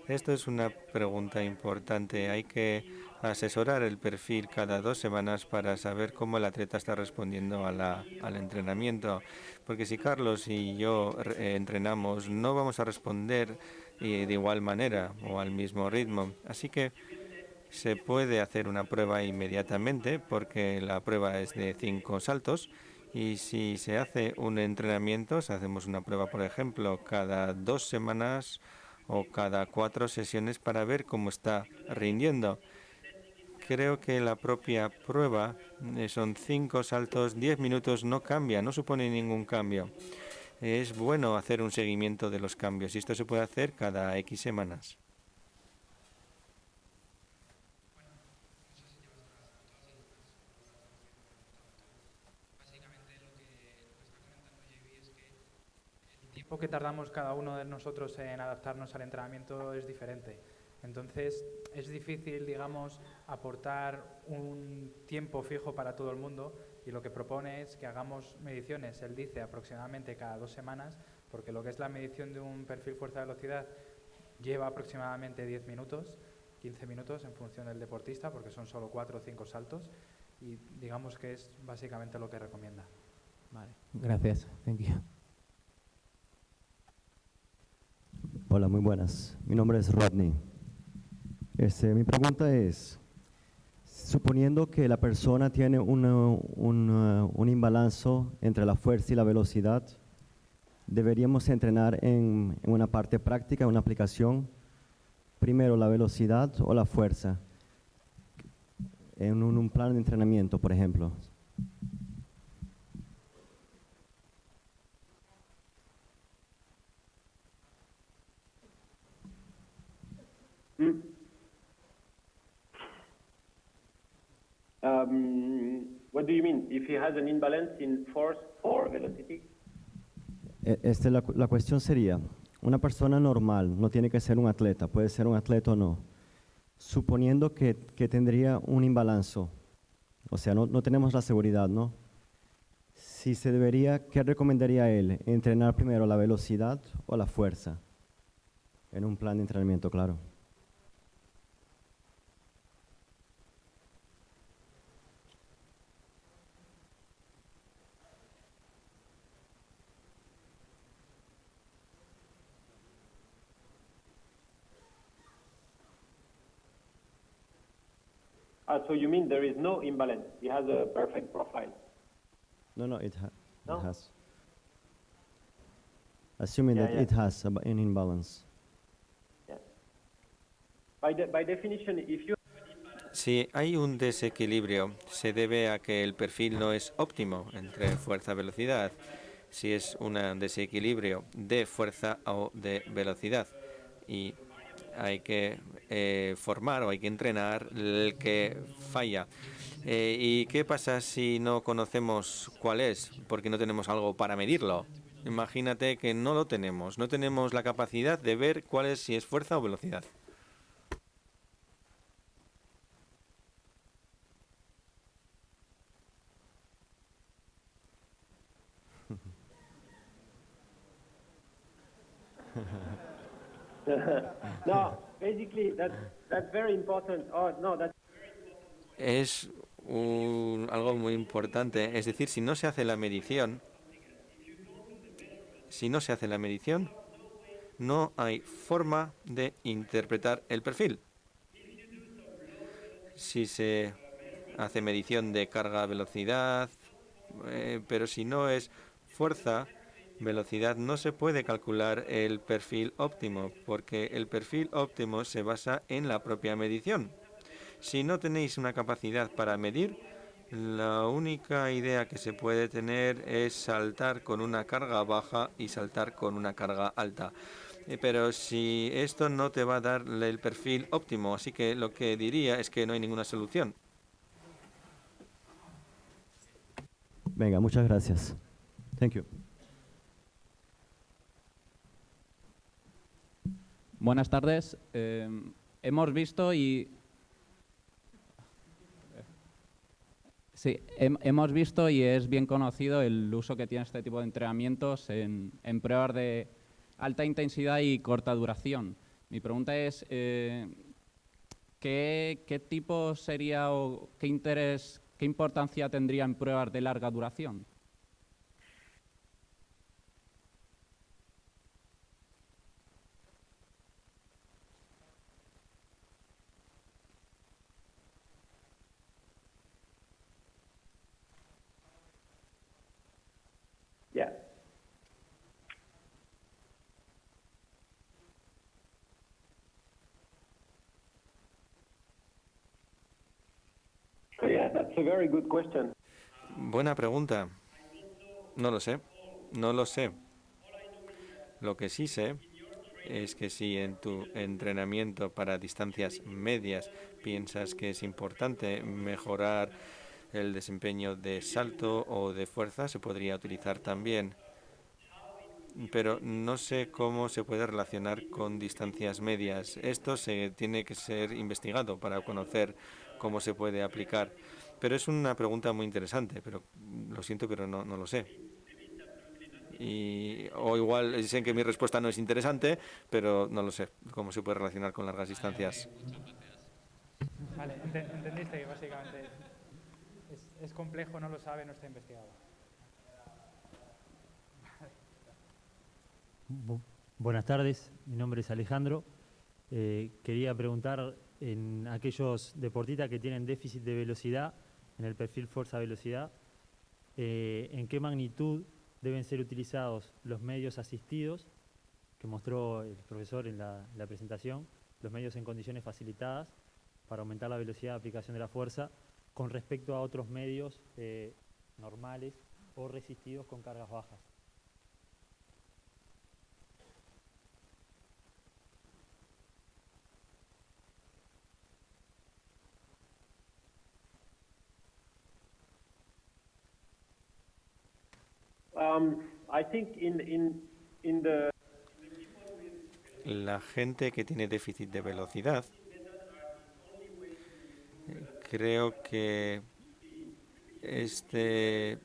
Esto es una pregunta importante. Hay que asesorar el perfil cada 2 semanas para saber cómo el atleta está respondiendo al entrenamiento. Porque si Carlos y yo entrenamos, no vamos a responder de igual manera o al mismo ritmo. Así que se puede hacer una prueba inmediatamente porque la prueba es de 5 saltos. Y si se hace un entrenamiento, si hacemos una prueba, por ejemplo, cada 2 semanas o cada 4 sesiones para ver cómo está rindiendo. Creo que la propia prueba son 5 saltos, 10 minutos, no cambia, no supone ningún cambio. Es bueno hacer un seguimiento de los cambios y esto se puede hacer cada X semanas. El tiempo que tardamos cada uno de nosotros en adaptarnos al entrenamiento es diferente. Entonces, es difícil, digamos, aportar un tiempo fijo para todo el mundo y lo que propone es que hagamos mediciones, él dice, aproximadamente cada 2 semanas, porque lo que es la medición de un perfil fuerza-velocidad lleva aproximadamente 10 minutos, 15 minutos en función del deportista, porque son solo 4 o 5 saltos y digamos que es básicamente lo que recomienda. Vale, gracias. Thank you. Hola, muy buenas. Mi nombre es Rodney. Mi pregunta es, suponiendo que la persona tiene un imbalance entre la fuerza y la velocidad, ¿deberíamos entrenar en una parte práctica, una aplicación, primero la velocidad o la fuerza? En un plan de entrenamiento, por ejemplo. What do you mean? If he has an imbalance in force or velocity? La cuestión sería, una persona normal, no tiene que ser un atleta, puede ser un atleta o no, suponiendo que tendría un imbalance, o sea, no tenemos la seguridad, ¿no? si se debería, ¿qué recomendaría él? ¿Entrenar primero la velocidad o la fuerza? En un plan de entrenamiento, claro. So you mean there is no imbalance? He has a perfect profile. No, it No? has. Assuming Yeah, that yeah. it has an imbalance. Yeah. By definition, if you Si hay un desequilibrio, se debe a que el perfil no es óptimo entre fuerza y velocidad. Si es un desequilibrio de fuerza o de velocidad. Y hay que formar o hay que entrenar el que falla. ¿Y qué pasa si no conocemos cuál es? Porque no tenemos algo para medirlo. Imagínate que no lo tenemos. No tenemos la capacidad de ver cuál es, si es fuerza o velocidad. no, basically that's very important. Oh no, that's Es algo muy importante. Es decir, si no se hace la medición, no hay forma de interpretar el perfil. Si se hace medición de carga-velocidad, pero si no es fuerza, velocidad, no se puede calcular el perfil óptimo, porque el perfil óptimo se basa en la propia medición. Si no tenéis una capacidad para medir, la única idea que se puede tener es saltar con una carga baja y saltar con una carga alta. Pero si esto no te va a dar el perfil óptimo, así que lo que diría es que no hay ninguna solución. Venga, muchas gracias. Thank you. Buenas tardes. Hemos visto y es bien conocido el uso que tiene este tipo de entrenamientos en pruebas de alta intensidad y corta duración. Mi pregunta es, ¿qué tipo sería o qué importancia tendría en pruebas de larga duración? yeah. Yeah, that's a very good question. Buena pregunta. No lo sé. Lo que sí sé es que si en tu entrenamiento para distancias medias piensas que es importante mejorar el desempeño de salto o de fuerza, se podría utilizar también. Pero no sé cómo se puede relacionar con distancias medias. Esto se tiene que ser investigado para conocer cómo se puede aplicar. Pero es una pregunta muy interesante, pero lo siento, pero no lo sé. O igual dicen que mi respuesta no es interesante, pero no lo sé cómo se puede relacionar con largas distancias. Vale, entendiste que básicamente es complejo, no lo sabe, no está investigado. Buenas tardes, mi nombre es Alejandro. Quería preguntar, en aquellos deportistas que tienen déficit de velocidad, en el perfil fuerza-velocidad, ¿en qué magnitud deben ser utilizados los medios asistidos, que mostró el profesor en la presentación, los medios en condiciones facilitadas para aumentar la velocidad de aplicación de la fuerza, con respecto a otros medios normales o resistidos con cargas bajas? I think in the La gente que tiene déficit de velocidad, creo que este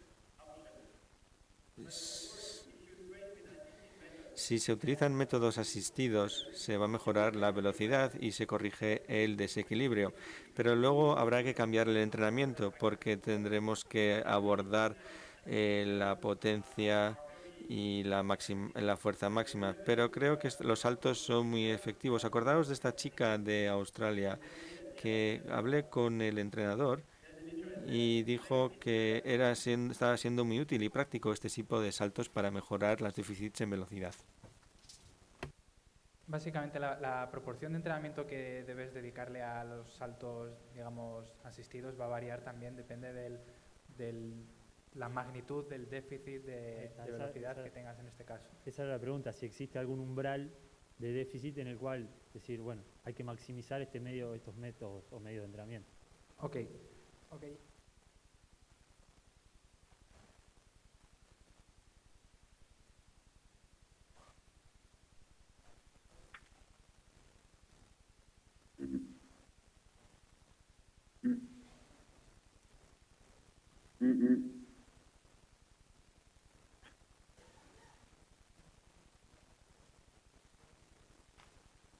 Si se utilizan métodos asistidos, se va a mejorar la velocidad y se corrige el desequilibrio. Pero luego habrá que cambiar el entrenamiento porque tendremos que abordar la potencia y la fuerza máxima. Pero creo que los saltos son muy efectivos. Acordaos de esta chica de Australia que hablé con el entrenador y dijo que estaba siendo muy útil y práctico este tipo de saltos para mejorar las déficits en velocidad. Básicamente la proporción de entrenamiento que debes dedicarle a los saltos, digamos, asistidos va a variar también, depende de la magnitud del déficit de velocidad que tengas en este caso. Esa era la pregunta, si existe algún umbral de déficit en el cual decir, bueno, hay que maximizar estos métodos o medios de entrenamiento. Ok.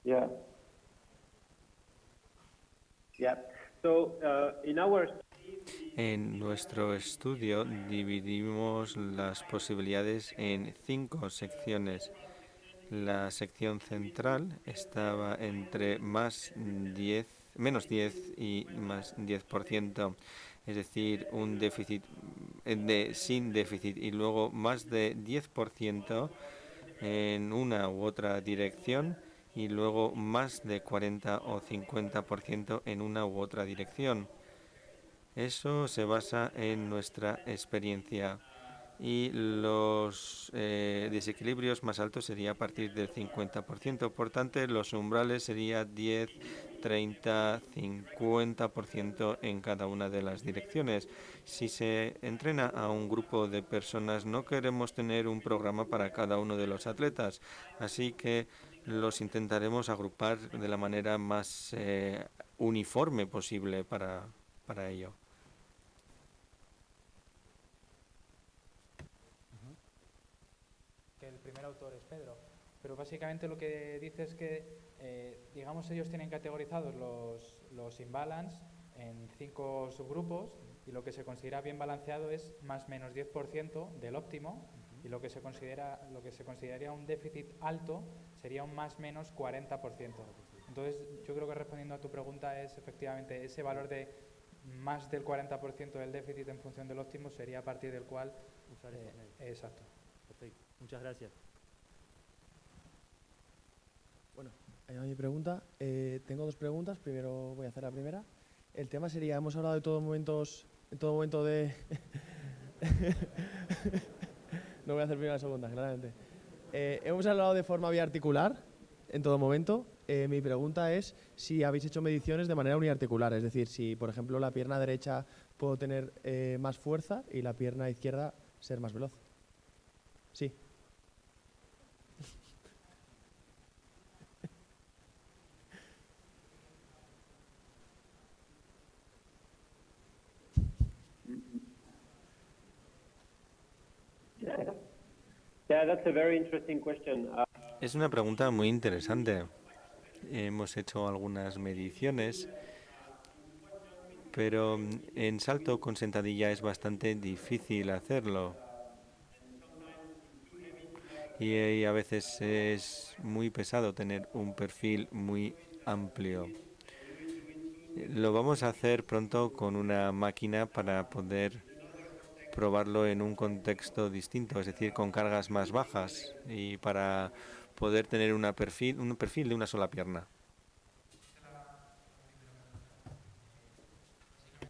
Yeah. Yeah. So in our En nuestro estudio dividimos las posibilidades en 5 secciones. La sección central estaba entre menos 10 y más 10%, es decir, un déficit sin déficit, y luego más de 10% en una u otra dirección y luego más de 40 o 50% en una u otra dirección. Eso se basa en nuestra experiencia y los desequilibrios más altos sería a partir del 50%. Por tanto, los umbrales sería 10, 30, 50% en cada una de las direcciones. Si se entrena a un grupo de personas, no queremos tener un programa para cada uno de los atletas, así que los intentaremos agrupar de la manera más uniforme posible para ello. Que el primer autor es Pedro, pero básicamente lo que dice es que, digamos, ellos tienen categorizados los imbalance en 5 subgrupos y lo que se considera bien balanceado es más menos 10% del óptimo y lo que se consideraría un déficit alto sería un más menos 40%. Entonces, yo creo que respondiendo a tu pregunta es efectivamente ese valor de más del 40% del déficit en función del óptimo sería a partir del cual usar exacto. Perfecto, muchas gracias. Bueno, ahí va mi pregunta. Tengo 2 preguntas. Primero voy a hacer la primera. El tema sería, hemos hablado en todo momento de... No voy a hacer primero la segunda, claramente. Hemos hablado de forma biarticular en todo momento. Mi pregunta es si habéis hecho mediciones de manera uniarticular, es decir, si, por ejemplo, la pierna derecha puedo tener más fuerza y la pierna izquierda ser más veloz. Sí. Yeah, that's a very interesting question. Es una pregunta muy interesante. Hemos hecho algunas mediciones, pero en salto con sentadilla es bastante difícil hacerlo. Y a veces es muy pesado tener un perfil muy amplio. Lo vamos a hacer pronto con una máquina para poder probarlo en un contexto distinto, es decir, con cargas más bajas y para poder tener un perfil de una sola pierna.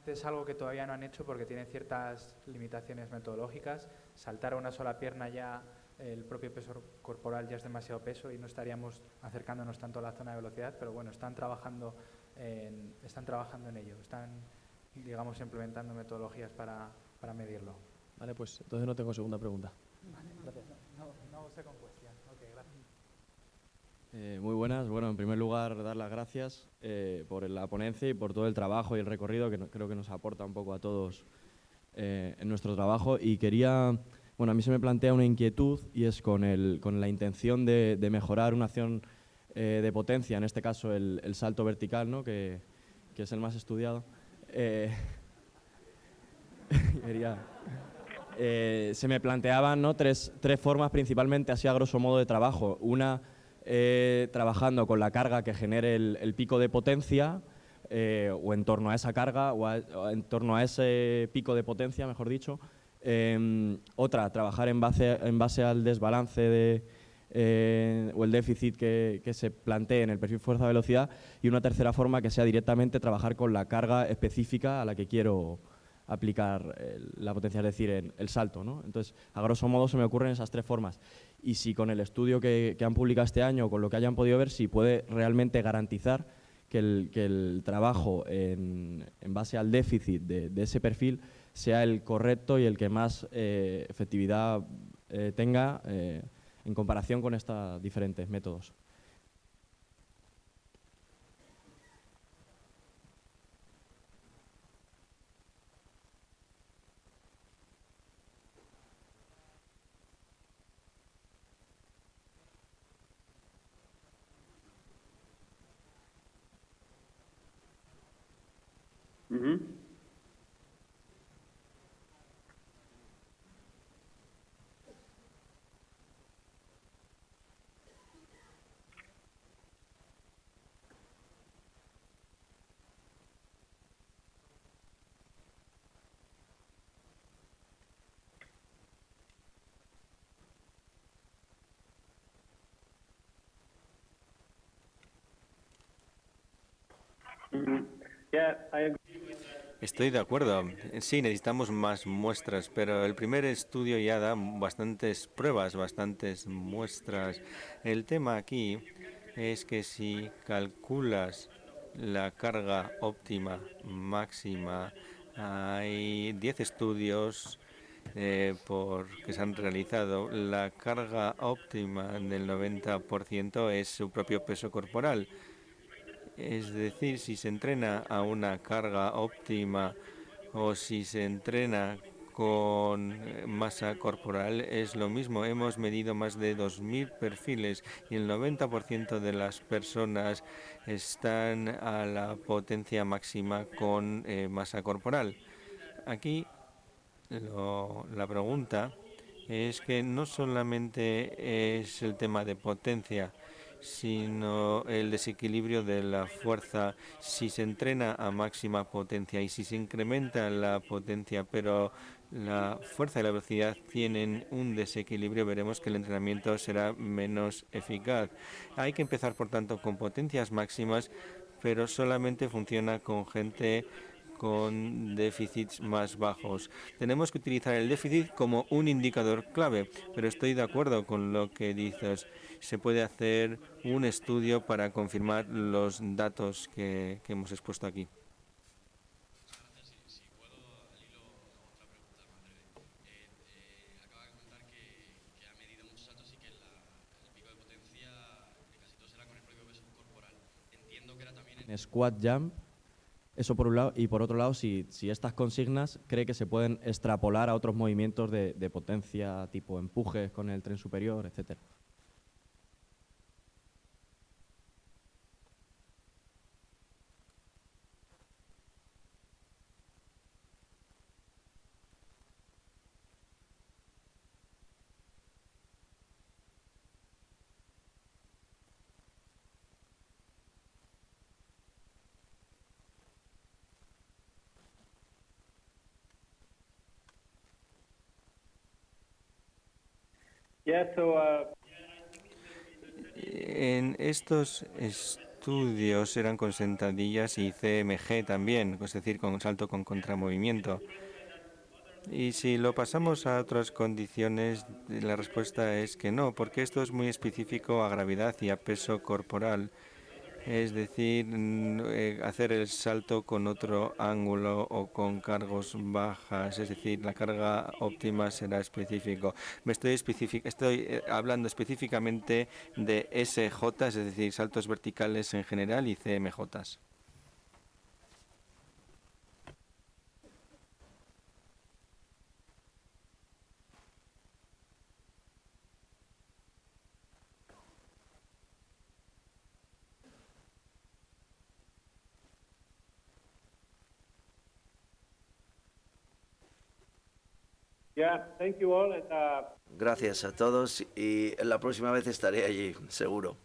Es algo que todavía no han hecho porque tiene ciertas limitaciones metodológicas. Saltar a una sola pierna ya, el propio peso corporal ya es demasiado peso y no estaríamos acercándonos tanto a la zona de velocidad, pero bueno, están trabajando en ello, están, digamos, implementando metodologías para medirlo. Vale, pues entonces no tengo segunda pregunta. Vale, gracias. No second question. Okay, gracias. Muy buenas. Bueno, en primer lugar, dar las gracias por la ponencia y por todo el trabajo y el recorrido que creo que nos aporta un poco a todos en nuestro trabajo. Y quería bueno, a mí se me plantea una inquietud y es con la intención de mejorar una acción de potencia, en este caso el salto vertical, ¿no? que es el más estudiado. Se me planteaban, ¿no? tres formas principalmente, así a grosso modo, de trabajo. Una, trabajando con la carga que genere el pico de potencia, o en torno a esa carga, o en torno a ese pico de potencia, mejor dicho. Otra, trabajar en base al desbalance o el déficit que se plantee en el perfil fuerza-velocidad. Y una tercera forma que sea directamente trabajar con la carga específica a la que quiero aplicar la potencia, es decir, el salto, ¿no? Entonces, a grosso modo se me ocurren esas tres formas. Y si con el estudio que han publicado este año, con lo que hayan podido ver, si puede realmente garantizar que el trabajo en base al déficit de ese perfil sea el correcto y el que más efectividad tenga en comparación con estos diferentes métodos. Estoy de acuerdo. Sí, necesitamos más muestras, pero el primer estudio ya da bastantes pruebas, bastantes muestras. El tema aquí es que si calculas la carga óptima máxima, hay 10 estudios que se han realizado. La carga óptima del 90% es su propio peso corporal. Es decir, si se entrena a una carga óptima o si se entrena con masa corporal, es lo mismo. Hemos medido más de 2.000 perfiles y el 90% de las personas están a la potencia máxima con masa corporal. Aquí la pregunta es que no solamente es el tema de potencia, sino el desequilibrio de la fuerza. Si se entrena a máxima potencia y si se incrementa la potencia, pero la fuerza y la velocidad tienen un desequilibrio, veremos que el entrenamiento será menos eficaz. Hay que empezar, por tanto, con potencias máximas, pero solamente funciona con gente con déficits más bajos. Tenemos que utilizar el déficit como un indicador clave, pero estoy de acuerdo con lo que dices. Se puede hacer un estudio para confirmar los datos que hemos expuesto aquí. En squat jump, eso por un lado, y por otro lado, si estas consignas cree que se pueden extrapolar a otros movimientos de potencia, tipo empujes con el tren superior, etcétera. En estos estudios eran con sentadillas y CMG también, es decir, con salto con contramovimiento. Y si lo pasamos a otras condiciones, la respuesta es que no, porque esto es muy específico a gravedad y a peso corporal. Es decir, hacer el salto con otro ángulo o con cargos bajas, es decir, la carga óptima será específico. Estoy hablando específicamente de SJ, es decir, saltos verticales en general, y CMJs. Thank you all. Gracias a todos y la próxima vez estaré allí, seguro.